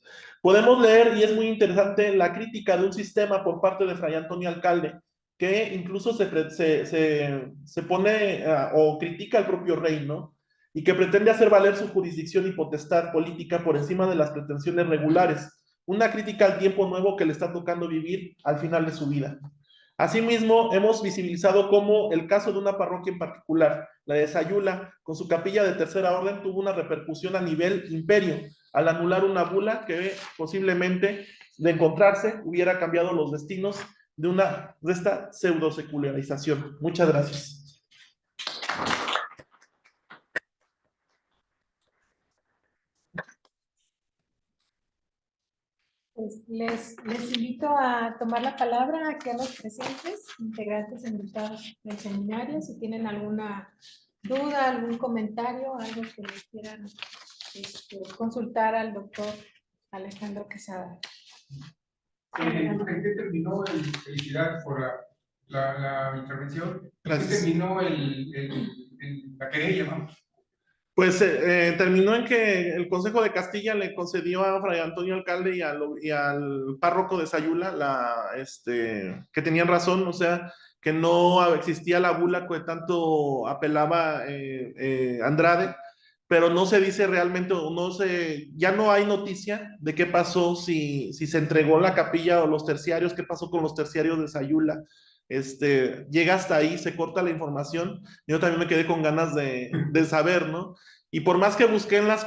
Podemos leer, y es muy interesante, la crítica de un sistema por parte de Fray Antonio Alcalde, que incluso se pone o critica al propio rey, ¿no? Y que pretende hacer valer su jurisdicción y potestad política por encima de las pretensiones regulares. Una crítica al tiempo nuevo que le está tocando vivir al final de su vida. Asimismo, hemos visibilizado cómo el caso de una parroquia en particular, la de Sayula, con su capilla de tercera orden, tuvo una repercusión a nivel imperio, al anular una bula que posiblemente, de encontrarse, hubiera cambiado los destinos de esta pseudo-secularización. Muchas gracias. Pues les invito a tomar la palabra aquí a los presentes, integrantes e invitados del seminario, si tienen alguna duda, algún comentario, algo que les quieran consultar al doctor Alejandro Quesada. ¿En qué terminó felicidades por la intervención? Gracias. ¿En qué terminó la querella, vamos? Pues terminó en que el Consejo de Castilla le concedió a Fray Antonio Alcalde y al párroco de Sayula que tenían razón, o sea, que no existía la bula que tanto apelaba Andrade, pero no se dice realmente, ya no hay noticia de qué pasó, si se entregó la capilla o los terciarios, qué pasó con los terciarios de Sayula. Llega hasta ahí, se corta la información. Yo también me quedé con ganas de saber, ¿no? Y por más que busqué en las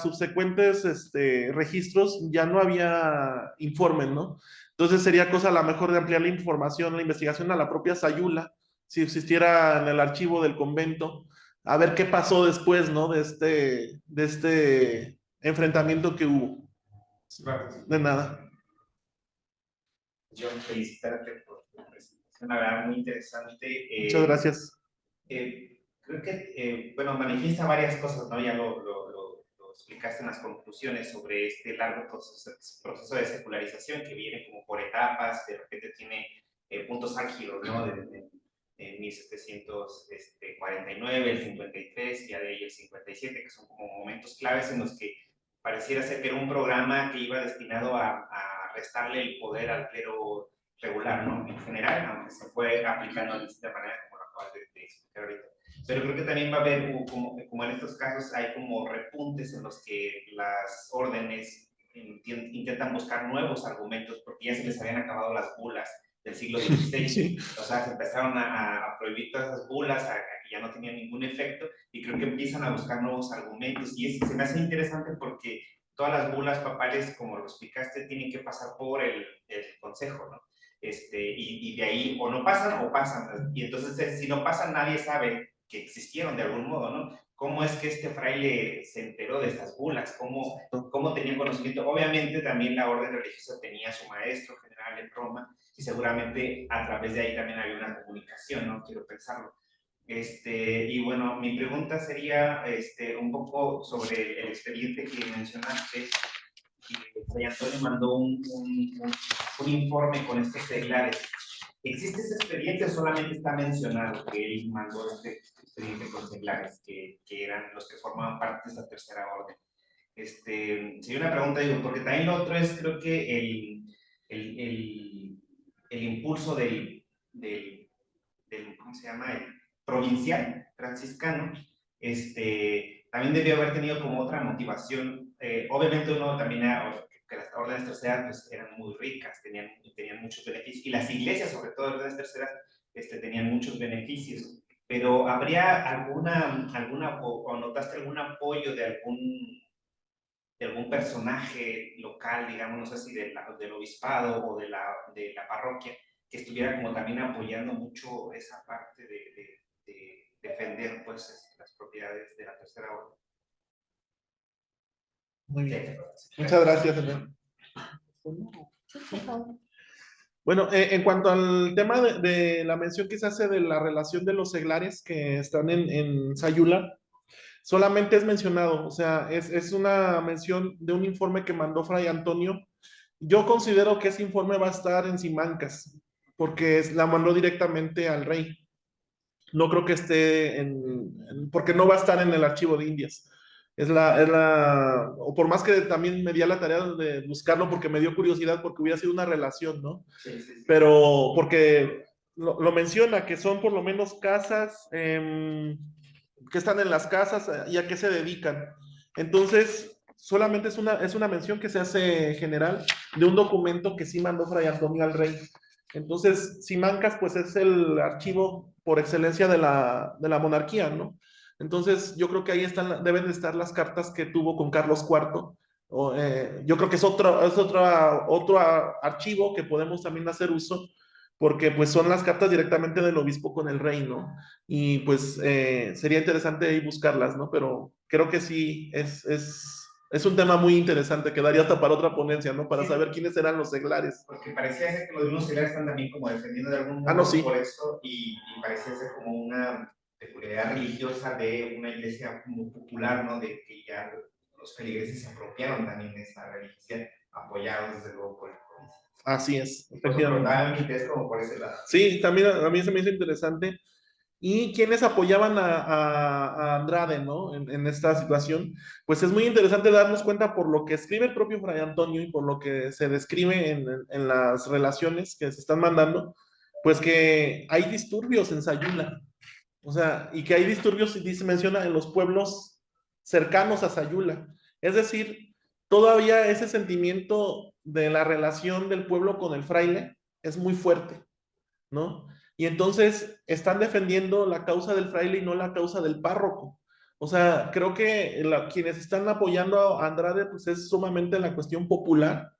subsecuentes registros, ya no había informes, ¿no? Entonces sería cosa a lo mejor de ampliar la información, la investigación a la propia Sayula, si existiera en el archivo del convento, a ver qué pasó después, ¿no? De este enfrentamiento que hubo. Gracias. De nada. Yo felicitarte por tu presentación, la verdad, muy interesante. Muchas gracias. Creo que, bueno, manifiesta varias cosas, ¿no? Ya lo explicaste en las conclusiones sobre este largo proceso de secularización que viene como por etapas, de repente tiene puntos álgidos, ¿no? De 1749, el 53, ya de ahí el 57, que son como momentos claves en los que pareciera ser que era un programa que iba destinado a restarle el poder al clero regular, ¿no? En general, aunque se fue aplicando de distinta manera, como lo acabas de explicar ahorita. Pero creo que también va a haber, como en estos casos, hay como repuntes en los que las órdenes intentan buscar nuevos argumentos, porque ya se les habían acabado las bulas del siglo XVI. Sí. O sea, se empezaron a prohibir todas esas bulas, a que ya no tenían ningún efecto, y creo que empiezan a buscar nuevos argumentos. Y se me hace interesante porque todas las bulas papales, como lo explicaste, tienen que pasar por el consejo, ¿no? Y de ahí o no pasan o pasan. Y entonces, si no pasan, nadie sabe que existieron de algún modo, ¿no? ¿Cómo es que este fraile se enteró de estas bulas? ¿Cómo tenía conocimiento? Obviamente también la orden religiosa tenía su maestro general en Roma y seguramente a través de ahí también había una comunicación, ¿no? Quiero pensarlo. Y bueno, mi pregunta sería un poco sobre el expediente que mencionaste. Fray Antonio mandó un informe con estos seglares. ¿Existe ese expediente o solamente está mencionado que él mandó este expediente con seglares, que eran los que formaban parte de esta tercera orden? Sería una pregunta, digo, porque también lo otro es, creo que el impulso del, ¿cómo se llama? El provincial franciscano, también debió haber tenido como otra motivación. Obviamente uno también, que las órdenes terceras pues, eran muy ricas, tenían muchos beneficios, y las iglesias, sobre todo las órdenes terceras, tenían muchos beneficios, pero ¿habría alguna o notaste algún apoyo de algún personaje local, digamos, no sé si del obispado o de la parroquia, que estuviera como también apoyando mucho esa parte de defender pues las propiedades de la tercera orden? Muy bien. Muchas gracias, Hernán. Bueno, en cuanto al tema de la mención que se hace de la relación de los seglares que están en Sayula, solamente es mencionado, o sea, es una mención de un informe que mandó Fray Antonio. Yo considero que ese informe va a estar en Simancas, porque la mandó directamente al rey. No creo que esté porque no va a estar en el archivo de Indias. O por más que también me di a la tarea de buscarlo porque me dio curiosidad, porque hubiera sido una relación, ¿no? Sí, sí, sí. Pero porque lo menciona, que son por lo menos casas, que están en las casas y a qué se dedican. Entonces, solamente es una mención que se hace general de un documento que sí mandó Fray Antonio al rey. Entonces, Simancas, pues es el archivo por excelencia de la monarquía, ¿no? Entonces, yo creo que ahí deben de estar las cartas que tuvo con Carlos IV. Yo creo que es otro archivo que podemos también hacer uso, porque pues son las cartas directamente del obispo con el rey, ¿no? Y pues sería interesante ahí buscarlas, ¿no? Pero creo que sí, es un tema muy interesante, quedaría hasta para otra ponencia, ¿no? Para saber quiénes eran los seglares. Porque parecía ser que los mismos seglares están también como defendiendo de algún modo no, sí. por eso, y parecía ser como una peculiaridad religiosa de una iglesia muy popular, ¿no? De que ya los feligreses se apropiaron también de esta religión, apoyados desde luego por el provincia. Así es, efectivamente. Mi interés como por ese lado. Sí, también a mí se me hizo interesante. Y quienes apoyaban a Andrade, ¿no? En esta situación, pues es muy interesante darnos cuenta por lo que escribe el propio Fray Antonio y por lo que se describe en las relaciones que se están mandando, pues que hay disturbios en Sayula, o sea, y que hay disturbios, y se menciona, en los pueblos cercanos a Sayula. Es decir, todavía ese sentimiento de la relación del pueblo con el fraile es muy fuerte, ¿no? Y entonces están defendiendo la causa del fraile y no la causa del párroco. O sea, creo que quienes están apoyando a Andrade, pues es sumamente la cuestión popular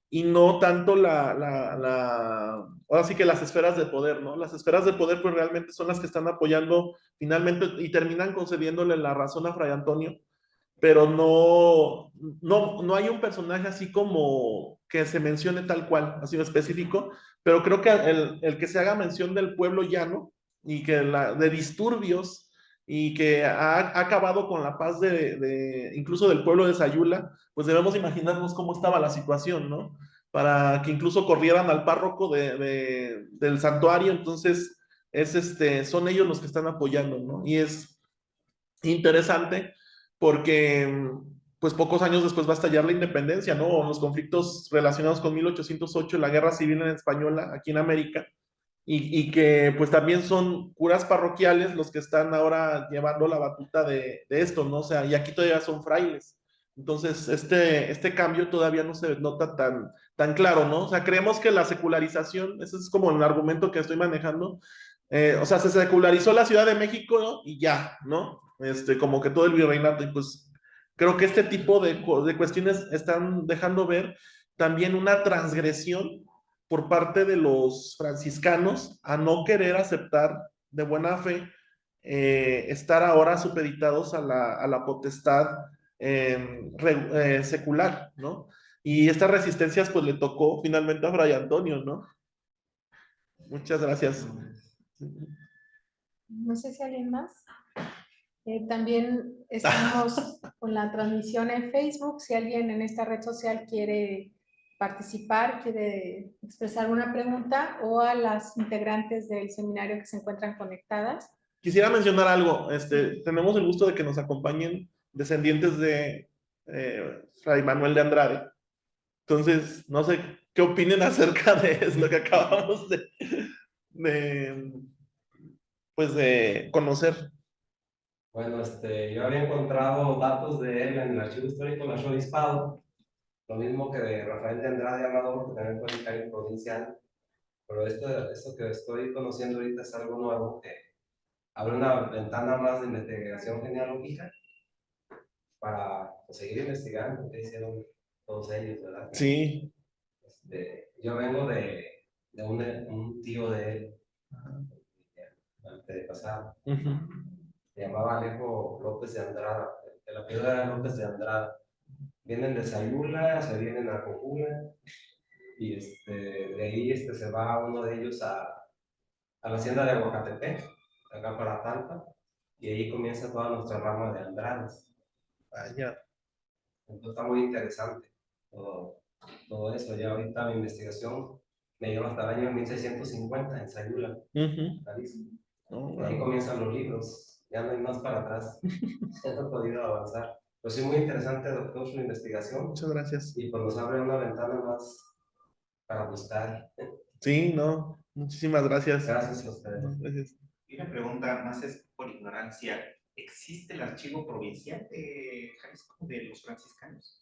y no tanto ahora sí que las esferas de poder, ¿no? Las esferas de poder pues realmente son las que están apoyando finalmente y terminan concediéndole la razón a Fray Antonio, pero no hay un personaje así como que se mencione tal cual, así específico, pero creo que el que se haga mención del pueblo llano y que de disturbios y que ha acabado con la paz incluso del pueblo de Sayula, pues debemos imaginarnos cómo estaba la situación, ¿no? Para que incluso corrieran al párroco del santuario, entonces son ellos los que están apoyando, ¿no? Y es interesante porque pues pocos años después va a estallar la independencia, ¿no? Los conflictos relacionados con 1808, la guerra civil española aquí en América, y que pues también son curas parroquiales los que están ahora llevando la batuta de esto, ¿no? O sea, y aquí todavía son frailes. Entonces, este cambio todavía no se nota tan claro, ¿no? O sea, creemos que la secularización, ese es como el argumento que estoy manejando, o sea, se secularizó la Ciudad de México, ¿no? Y ya, ¿no? Como que todo el virreinato, y pues creo que este tipo de cuestiones están dejando ver también una transgresión por parte de los franciscanos a no querer aceptar de buena fe estar ahora supeditados a la potestad secular, ¿no? Y estas resistencias pues le tocó finalmente a Fray Antonio, ¿no? Muchas gracias. No sé si alguien más. También estamos con la transmisión en Facebook. Si alguien en esta red social quiere participar, quiere expresar una pregunta, o a las integrantes del seminario que se encuentran conectadas. Quisiera mencionar algo. Tenemos el gusto de que nos acompañen descendientes de Fray Manuel de Andrade. Entonces, no sé qué opinen acerca de lo que acabamos de, pues de conocer. Bueno, yo había encontrado datos de él en el Archivo Histórico del Arzobispado, lo mismo que de Rafael de Andrade Amador, que también fue vicario provincial, pero esto que estoy conociendo ahorita es algo nuevo, que abre una ventana más de investigación genealógica para pues, seguir investigando qué hicieron todos ellos, ¿verdad? Sí. Yo vengo de un tío de él, antepasado. Se llamaba Alejo López de Andrada, el apellido era López de Andrada. Vienen de Sayula, se vienen a Cojula, y de ahí se va uno de ellos a la hacienda de Aguacatepec, acá para Talpa, y ahí comienza toda nuestra rama de Andradas. Vaya. Entonces está muy interesante todo eso. Ya ahorita mi investigación me lleva hasta el año 1650 en Sayula, Jalisco. Y ahí comienzan los libros, ya no hay más para atrás. Ya no he podido avanzar. Pues sí, muy interesante, doctor, su investigación. Muchas gracias. Y pues nos abre una ventana más para buscar. Sí, no. Muchísimas gracias. Gracias a ustedes. Gracias. Y una pregunta más es por ignorancia. ¿Existe el archivo provincial de Jalisco de los franciscanos?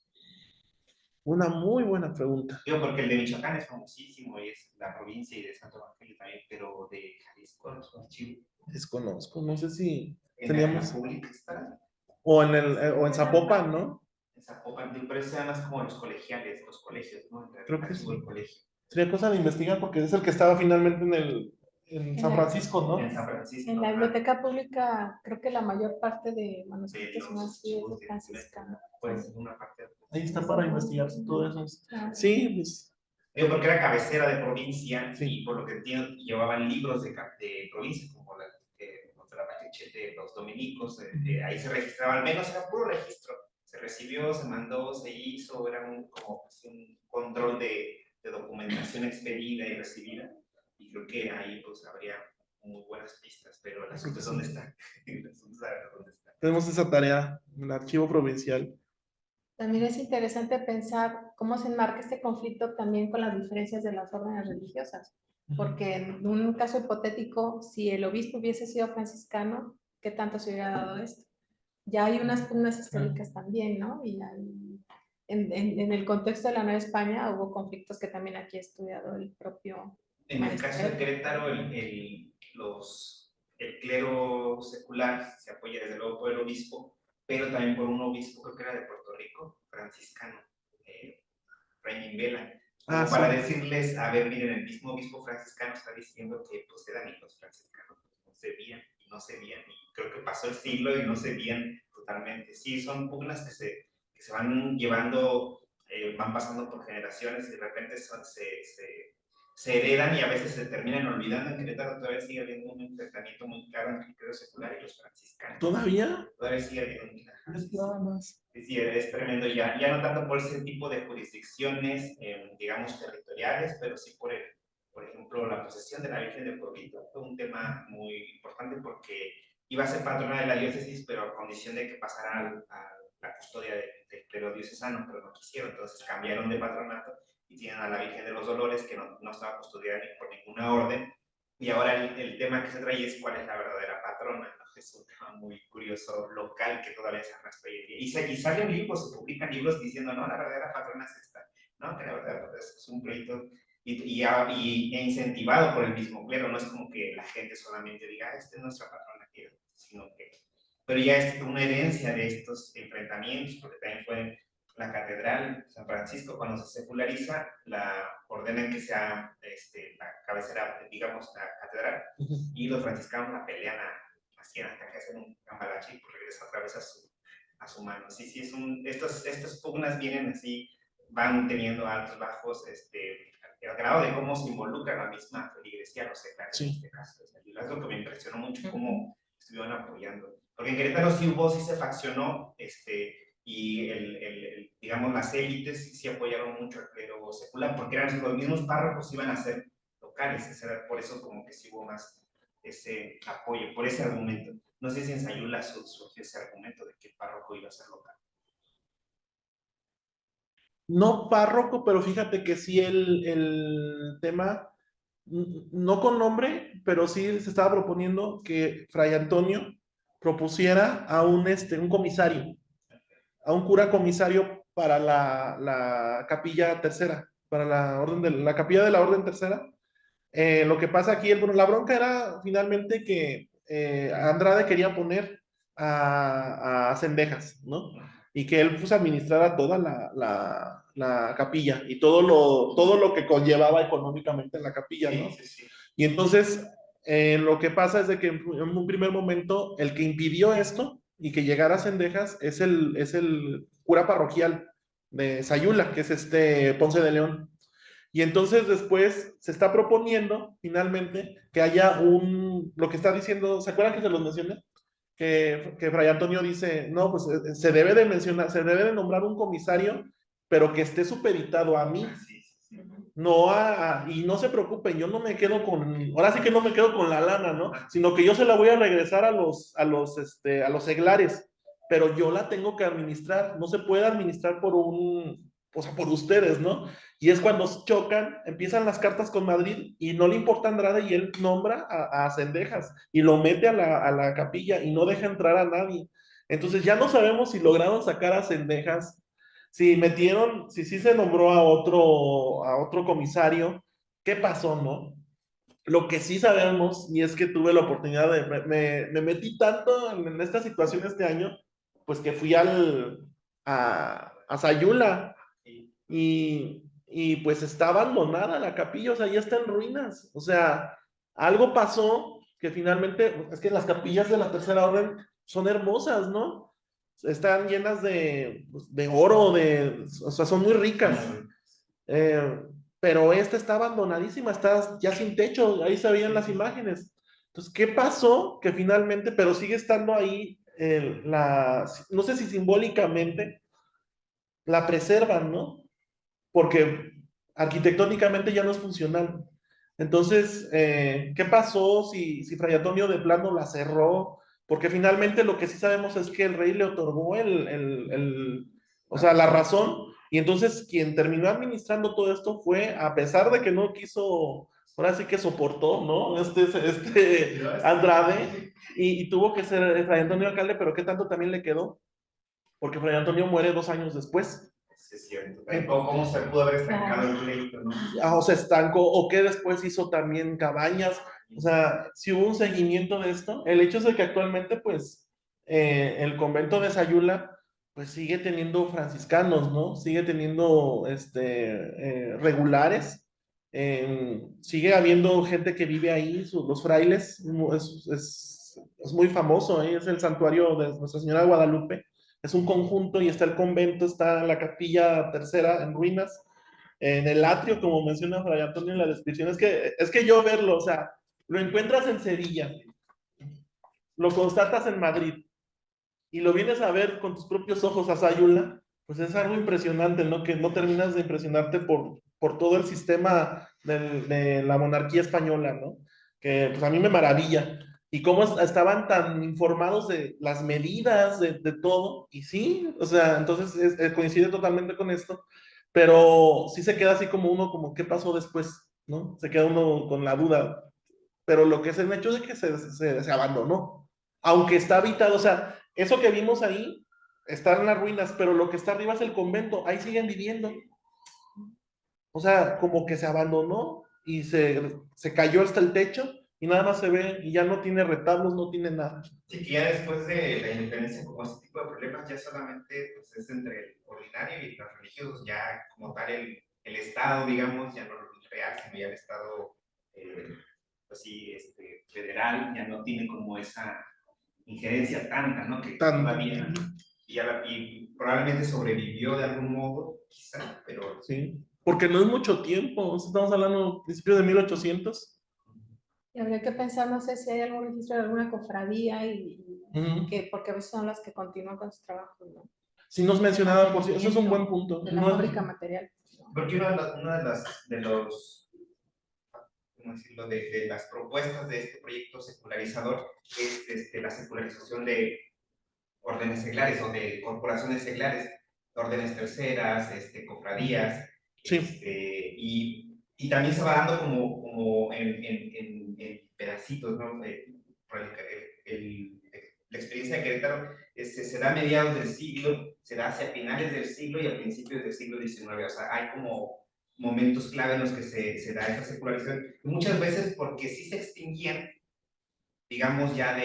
Una muy buena pregunta. Digo, porque el de Michoacán es famosísimo y es la provincia, y de Santo Evangelio también, pero de Jalisco no es un archivo. Desconozco, no sé si En la República está. O en Zapopan, ¿no? En Zapopan, pero eso además como los colegiales, los colegios, ¿no? Creo que sí. El colegio. Sería cosa de investigar porque es el que estaba finalmente en San Francisco, ¿no? En San Francisco. En la biblioteca pública, creo que la mayor parte de manuscritos son así, es de franciscano. Pues una parte. Ahí está para investigar todo eso. Sí, pues. Digo, porque era cabecera de provincia, sí. Y por lo que entiendo, llevaban libros de provincia, como la de los dominicos, ahí se registraba, al menos era puro registro. Se recibió, se mandó, se hizo, era como un control de documentación expedida y recibida. Y creo que ahí pues habría muy buenas pistas, pero el asunto es dónde está. El asunto es saber dónde está. Tenemos esa tarea en el archivo provincial. También es interesante pensar cómo se enmarca este conflicto también con las diferencias de las órdenes religiosas, porque en un caso hipotético, si el obispo hubiese sido franciscano, ¿qué tanto se hubiera dado esto? Ya hay unas pugnas históricas también, ¿no? Y en el contexto de la Nueva España hubo conflictos que también aquí ha estudiado el propio En el caso de Querétaro, el clero secular se apoya desde luego por el obispo, pero también por un obispo, creo que era de Puerto Rico, franciscano, Fray Mimbela, como para decirles, a ver, miren, el mismo obispo franciscano está diciendo que pues eran y los franciscanos no se veían y no se veían, y creo que pasó el siglo y no se veían totalmente. Sí, son pugnas que se van llevando, van pasando por generaciones y de repente se heredan y a veces se terminan olvidando. En Querétaro todavía sigue habiendo un enfrentamiento muy claro entre el clero secular y los franciscanos. ¿Todavía? Todavía sigue habiendo un... Nada más. Sí, es tremendo, ya no tanto por ese tipo de jurisdicciones, digamos, territoriales, pero sí por ejemplo, la posesión de la Virgen de Pueblito. Fue un tema muy importante porque iba a ser patrona de la diócesis, pero a condición de que pasara a la custodia del clero diocesano, pero no quisieron, entonces cambiaron de patronato y tienen a la Virgen de los Dolores, que no estaba custodiada ni por ninguna orden, y ahora el tema que se trae es cuál es la verdadera patrona, ¿no? Es un tema muy curioso, local, que todavía se arrastra hoy en día. Y salen libros, se publican libros diciendo, no, la verdadera patrona es esta, no, que la verdad es un pleito e incentivado por el mismo clero, no es como que la gente solamente diga, esta es nuestra patrona, sino que, pero ya es una herencia de estos enfrentamientos, porque también fue la catedral San Francisco, cuando se seculariza, la ordenan que sea la cabecera, digamos, la catedral, y los franciscanos la pelean así hasta que hacen un cambalache y pues regresa otra vez a su mano. Sí, sí, estas pugnas vienen así, van teniendo altos, bajos, al grado de cómo se involucra la misma feligresía, los sectarios, Sí. en este caso. Es lo que me impresionó mucho, cómo estuvieron apoyando. Porque en Querétaro sí se faccionó, y digamos, las élites sí apoyaron mucho al clero secular, porque eran los mismos párrocos iban a ser locales, por eso como que sí hubo más ese apoyo, por ese argumento. No sé si en Sayula surgió ese argumento de que el párroco iba a ser local. No párroco, pero fíjate que sí el tema, no con nombre, pero sí se estaba proponiendo que Fray Antonio propusiera a un comisario, a un cura comisario para la capilla tercera, para la capilla de la orden tercera. Lo que pasa aquí, bueno, la bronca era finalmente que Andrade quería poner a Cendejas, ¿no? Y que él pues administrara toda la capilla y todo lo que conllevaba económicamente la capilla, ¿no? Sí, sí, sí. Y entonces, lo que pasa es de que en un primer momento, el que impidió esto y que llegara a Cendejas es el cura parroquial de Sayula, que es Ponce de León. Y entonces después se está proponiendo finalmente que haya lo que está diciendo, ¿se acuerdan que se los mencioné? Que Fray Antonio dice, no, pues se debe de mencionar, se debe de nombrar un comisario, pero que esté supeditado a mí. No y no se preocupen, yo no me quedo ahora sí que no me quedo con la lana, ¿no? Sino que yo se la voy a regresar a los seglares, pero yo la tengo que administrar, no se puede administrar por ustedes, ¿no? Y es cuando chocan, empiezan las cartas con Madrid y no le importa a Andrade y él nombra a Cendejas y lo mete a la capilla y no deja entrar a nadie. Entonces ya no sabemos si lograron sacar a Cendejas, si sí se nombró a otro comisario, ¿qué pasó, no? Lo que sí sabemos, y es que tuve la oportunidad me metí tanto en esta situación este año, pues que fui a Sayula y pues está abandonada la capilla, o sea, ya está en ruinas, o sea, algo pasó que finalmente, es que las capillas de la Tercera Orden son hermosas, ¿no? Están llenas de oro, o sea, son muy ricas. Pero esta está abandonadísima, está ya sin techo, ahí se veían las imágenes. Entonces, ¿qué pasó? Que finalmente, pero sigue estando ahí, no sé si simbólicamente, la preservan, ¿no? Porque arquitectónicamente ya no es funcional. Entonces, ¿qué pasó si Fray Antonio de plano la cerró? Porque finalmente lo que sí sabemos es que el rey le otorgó o sea, la razón, y entonces quien terminó administrando todo esto fue, a pesar de que no quiso, ahora sí que soportó, ¿no? Andrade, y tuvo que ser Fray Antonio alcalde, pero ¿qué tanto también le quedó? Porque Fray Antonio muere 2 años después. Sí, es cierto. ¿Cómo se pudo haber estancado el pleito, no? O se estancó, o que después hizo también Cabañas, o sea, si hubo un seguimiento de esto. El hecho es de que actualmente, pues, el convento de Sayula, pues sigue teniendo franciscanos, ¿no? Sigue teniendo, regulares, sigue habiendo gente que vive ahí, los frailes, es muy famoso, es el santuario de Nuestra Señora de Guadalupe. Es un conjunto y está el convento, está la capilla tercera en ruinas, en el atrio, como menciona Fray Antonio en la descripción. Es que yo verlo, o sea, lo encuentras en Sevilla, lo constatas en Madrid y lo vienes a ver con tus propios ojos a Sayula, pues es algo impresionante, ¿no? Que no terminas de impresionarte por todo el sistema de la monarquía española, ¿no? Que pues a mí me maravilla. Y cómo estaban tan informados de las medidas, de todo. Y sí, o sea, entonces coincide totalmente con esto, pero sí se queda así como uno, como, ¿qué pasó después? ¿No? Se queda uno con la duda. Pero lo que es el hecho de que se abandonó, aunque está habitado, o sea, eso que vimos ahí está en las ruinas, pero lo que está arriba es el convento, ahí siguen viviendo. O sea, como que se abandonó y se cayó hasta el techo y nada más se ve y ya no tiene retablos, no tiene nada. Sí, que ya después de la independencia, como este tipo de problemas, ya solamente pues, es entre el ordinario y los religiosos, ya como tal el Estado, digamos, ya no es real, sino ya el Estado, pues sí, federal, ya no tiene como esa injerencia tanta, ¿no? Que todavía, y probablemente sobrevivió de algún modo, quizá, pero... Sí, porque no es mucho tiempo, estamos hablando principios de 1800. Y habría que pensar, no sé si hay algún registro de alguna cofradía porque a veces son las que continúan con su trabajo, ¿no? Si nos mencionaban, por si eso es un buen punto. De la fábrica material. Porque de los ¿cómo decirlo?, de las propuestas de este proyecto secularizador es la secularización de órdenes seglares o de corporaciones seglares, órdenes terceras, cofradías, sí. Y también se va dando como en pedacitos, ¿no? La experiencia de Querétaro se da a mediados del siglo, se da hacia finales del siglo y a principios del siglo XIX, o sea, hay como momentos clave en los que se da esa secularización, y muchas veces porque sí se extinguían, digamos ya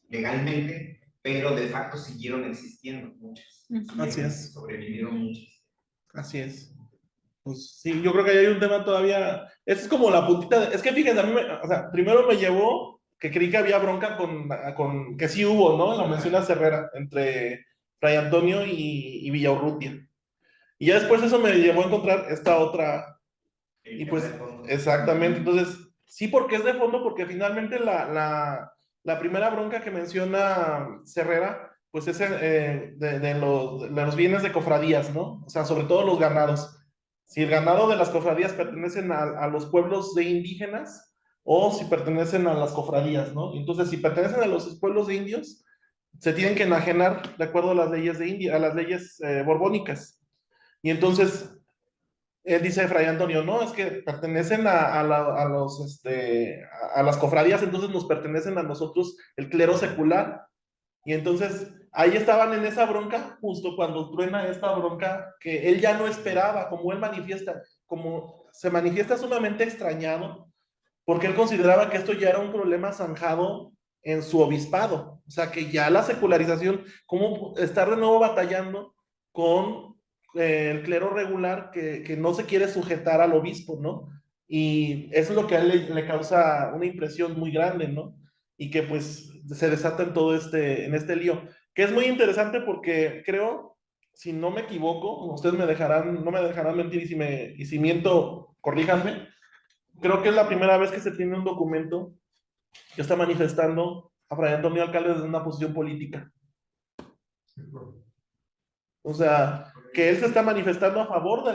legalmente, pero de facto siguieron existiendo muchas. Así es. Sobrevivieron muchas. Así es. Pues sí, yo creo que ahí hay un tema todavía. Es como la puntita. Es que fíjense, a mí, o sea, primero me llevó que creí que había bronca con que sí hubo, ¿no? La menciona Herrera entre Fray Antonio y Villaurrutia. Y ya después eso me llevó a encontrar esta otra. Y pues, exactamente. Entonces, sí, porque es de fondo, porque finalmente la primera bronca que menciona Herrera, pues es de los bienes de cofradías, ¿no? O sea, sobre todo los ganados. Si el ganado de las cofradías pertenecen a los pueblos de indígenas o si pertenecen a las cofradías, ¿no? Entonces, si pertenecen a los pueblos de indios, se tienen que enajenar de acuerdo a las leyes de India, a las leyes borbónicas. Y entonces, dice Fray Antonio, no, es que pertenecen a las cofradías, entonces nos pertenecen a nosotros el clero secular. Y entonces ahí estaban en esa bronca, justo cuando truena esta bronca que él ya no esperaba, como él manifiesta, como se manifiesta sumamente extrañado, porque él consideraba que esto ya era un problema zanjado en su obispado, o sea que ya la secularización, cómo estar de nuevo batallando con el clero regular que no se quiere sujetar al obispo, ¿no? Y eso es lo que a él le causa una impresión muy grande, ¿no? Y que pues se desata en todo en este lío, que es muy interesante porque creo, si no me equivoco, ustedes no me dejarán mentir y si miento, corríjanme, creo que es la primera vez que se tiene un documento que está manifestando a Fray Antonio Alcalde desde una posición política. O sea, que él se está manifestando a favor de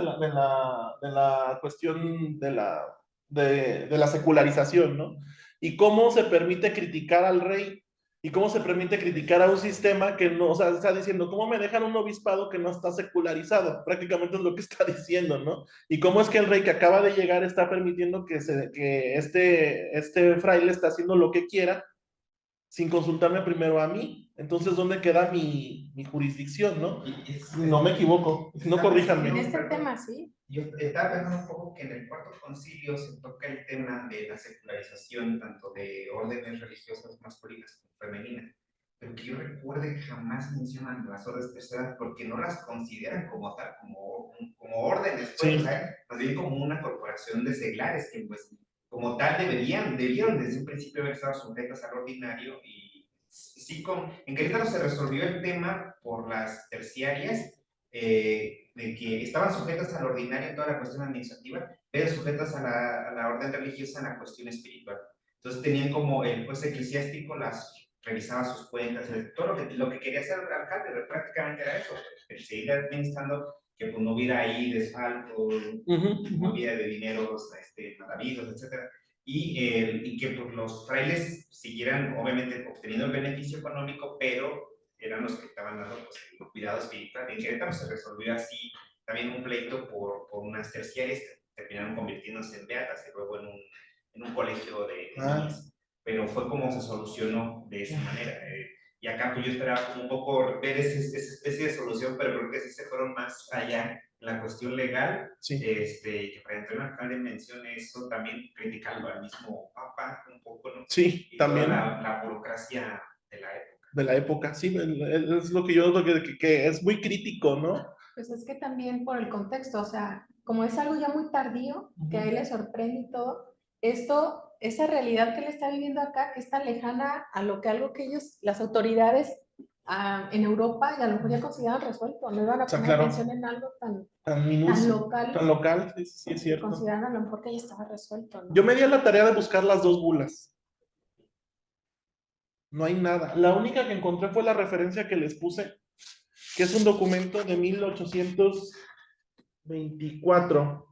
la cuestión de la secularización, ¿no? Y cómo se permite criticar al rey y cómo se permite criticar a un sistema que no, o sea, está diciendo, ¿cómo me dejan un obispado que no está secularizado? Prácticamente es lo que está diciendo, ¿no? Y cómo es que el rey que acaba de llegar está permitiendo que este fraile está haciendo lo que quiera sin consultarme primero a mí. Entonces, ¿dónde queda mi jurisdicción, no? No me equivoco, no corríjanme. En este tema, sí. Yo estaba pensando un poco que en el cuarto concilio se toca el tema de la secularización tanto de órdenes religiosas masculinas como femeninas, pero que yo recuerde que jamás mencionan las órdenes terceras porque no las consideran como tal, como órdenes, pues, sí. O sea, más bien como una corporación de seglares que pues como tal debieron desde un principio haber estado sujetas al ordinario y sí, en Querétaro se resolvió el tema por las terciarias, de que estaban sujetas al ordinario en toda la cuestión administrativa, pero sujetas a la orden religiosa en la cuestión espiritual. Entonces tenían como el juez eclesiástico revisaba sus cuentas, todo lo que quería hacer el alcalde prácticamente era eso, seguir administrando, que pues, no hubiera ahí desfalco, no hubiera de dineros mal habidos, etc. Y que pues, los frailes siguieran, obviamente, obteniendo el beneficio económico, pero eran los que estaban dando pues, el cuidado espiritual. En Querétaro se resolvió así también un pleito por unas terciarias que terminaron convirtiéndose en beatas y luego en un colegio de niñas. Pero fue como se solucionó de esa manera. Y acá pues yo esperaba como un poco ver esa especie de solución, pero creo que sí se fueron más allá en la cuestión legal. Sí. Que para entrar en alcalde mencione eso, también criticando al mismo Papa un poco, ¿no? Sí, y también. Toda la burocracia de la época. De la época, sí, es lo que yo noto que es muy crítico, ¿no? Pues es que también por el contexto, o sea, como es algo ya muy tardío, que a él le sorprende y todo, esa realidad que él está viviendo acá, que es tan lejana a algo que ellos, las autoridades en Europa, ya a lo mejor ya consideraban resuelto, no iban a poner atención en algo tan local. Tan local, sí, es cierto. Consideraban a lo mejor que ya estaba resuelto, ¿no? Yo me di a la tarea de buscar las dos bulas. No hay nada. La única que encontré fue la referencia que les puse, que es un documento de 1824,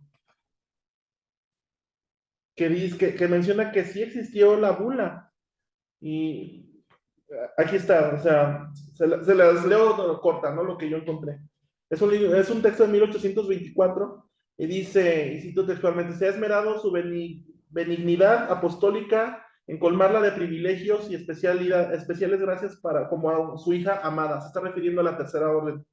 que dice que menciona que sí existió la bula. Y aquí está, o sea, se las leo corta, ¿no? Lo que yo encontré. Es un texto de 1824 y dice, y cito textualmente, se ha esmerado su benignidad apostólica en colmarla de privilegios y especiales gracias como a su hija amada. Se está refiriendo a la tercera orden.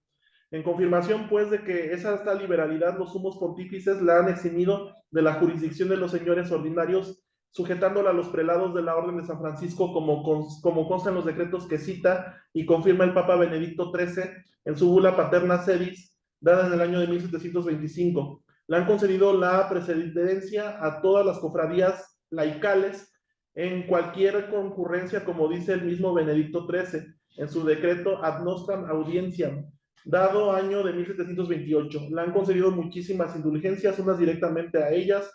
En confirmación, pues, de que esta liberalidad los sumos pontífices la han eximido de la jurisdicción de los señores ordinarios, sujetándola a los prelados de la Orden de San Francisco, como consta en los decretos que cita y confirma el Papa Benedicto XIII en su bula Paterna Sedis, dada en el año de 1725. Le han concedido la precedencia a todas las cofradías laicales en cualquier concurrencia, como dice el mismo Benedicto XIII, en su decreto Ad Nostram Audienciam, dado año de 1728. Le han concedido muchísimas indulgencias, unas directamente a ellas,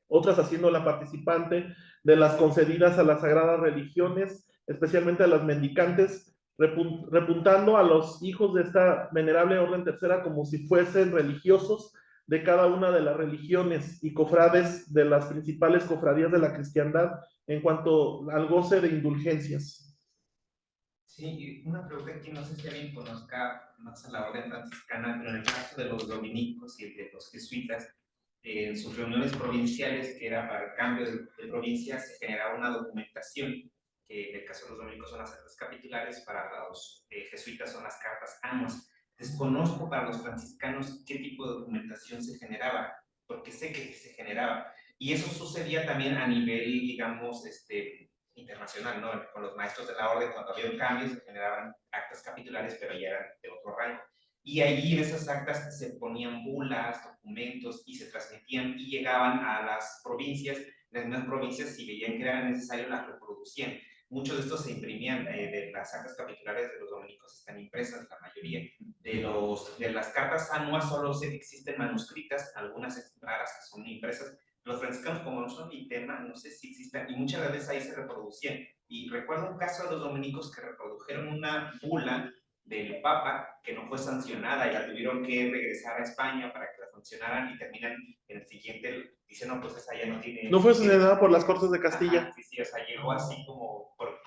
otras haciendo la participante de las concedidas a las sagradas religiones, especialmente a las mendicantes, repuntando a los hijos de esta venerable orden tercera como si fuesen religiosos de cada una de las religiones y cofrades de las principales cofradías de la cristiandad en cuanto al goce de indulgencias. Sí, una pregunta que no sé si alguien conozca más a la orden franciscana, pero en el caso de los dominicos y de los jesuitas, en sus reuniones provinciales, que era para el cambio de provincia, se generaba una documentación, que en el caso de los dominicos son las actas capitulares, para los jesuitas son las cartas anuas. Desconozco para los franciscanos qué tipo de documentación se generaba, porque sé que se generaba. Y eso sucedía también a nivel, digamos, internacional, ¿no? Con los maestros de la orden, cuando había un cambio, se generaban actas capitulares, pero ya eran de otro rango. Y allí en esas actas se ponían bulas, documentos, y se transmitían y llegaban a las provincias. Las mismas provincias, si veían que era necesario, las reproducían. Muchos de estos se imprimían, de las actas capitulares de los dominicos están impresas, la mayoría. De las cartas anuas solo sé que existen manuscritas, algunas raras que son impresas. Los franciscanos, como no son mi tema, no sé si existen, y muchas veces ahí se reproducían. Y recuerdo un caso de los dominicos que reprodujeron una bula del Papa que no fue sancionada y la tuvieron que regresar a España para que la sancionaran, y terminan en el siguiente, dicen, no, pues esa ya no tiene... No fue sancionada por las Cortes de Castilla. Ajá, sí, o sea, llegó así como por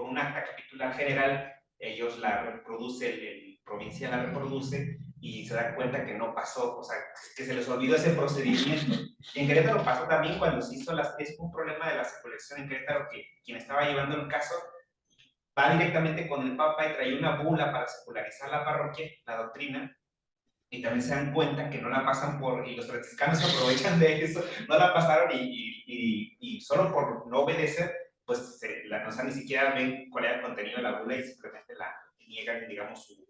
un acta capitular general, ellos la reproduce, el provincial la reproduce, y se dan cuenta que no pasó, o sea, que se les olvidó ese procedimiento. Y en Querétaro pasó también cuando se hizo es un problema de la secuestración en Querétaro, que quien estaba llevando el caso va directamente con el Papa y trae una bula para secularizar la parroquia, la doctrina, y también se dan cuenta que no la pasan y los franciscanos se aprovechan de eso, no la pasaron y solo por no obedecer, pues no ni siquiera ven cuál era el contenido de la bula y simplemente la niegan, digamos, su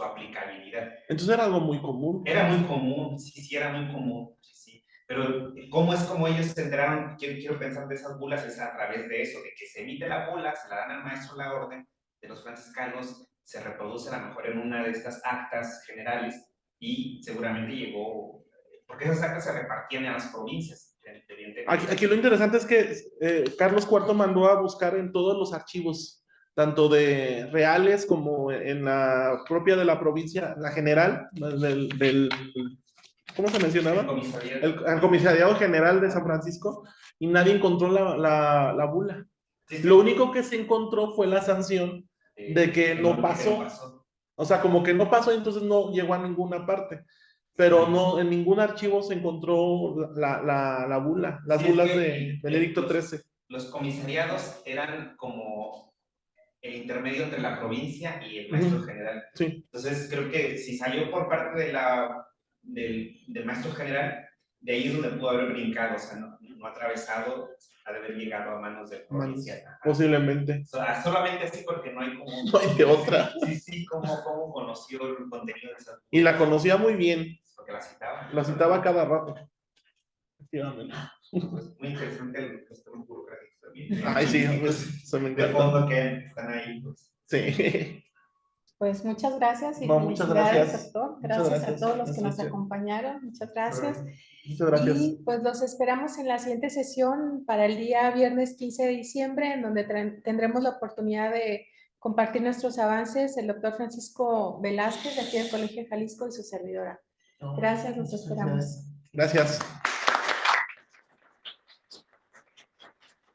aplicabilidad. Entonces era algo muy común. Era muy común, sí, era muy común, sí. Pero ¿cómo es como ellos se enteraron? Quiero pensar de esas bulas, es a través de eso, de que se emite la bula, se la dan al maestro la orden de los franciscanos, se reproduce a lo mejor en una de estas actas generales y seguramente llegó, porque esas actas se repartían en las provincias. Aquí lo interesante es que Carlos IV mandó a buscar en todos los archivos, tanto de reales como en la propia de la provincia, la general, ¿cómo se mencionaba? El comisariado general de San Francisco, y nadie encontró la bula. Sí. Lo único que se encontró fue la sanción de que no pasó. O sea, como que no pasó, entonces no llegó a ninguna parte. Pero no, en ningún archivo se encontró la bula, las bulas de Benedicto XIII. Los comisariados eran como el intermedio entre la provincia y el maestro general. Sí. Entonces, creo que si salió por parte del maestro general, de ahí es donde pudo haber brincado, o sea, no atravesado, ha de haber llegado a manos del provincial. Posiblemente. Solamente así porque no hay como... No hay de otra. Sí, cómo conoció el contenido de esa... Y la conocía muy bien. Porque la citaba. La citaba cada rato. Efectivamente. Pues muy interesante los temas burocráticos también. Ay, sí, pues se me encanta. De fondo que están ahí, pues. Sí. Pues muchas gracias y muchas felicidades, gracias. doctor. Muchas Gracias a todos los que gracias. nos acompañaron. Muchas gracias. Muchas gracias. Y pues los esperamos en la siguiente sesión para el día viernes 15 de diciembre, en donde tendremos la oportunidad de compartir nuestros avances el doctor Francisco Velázquez, de aquí del Colegio de Jalisco, y su servidora. Gracias, los esperamos. Gracias.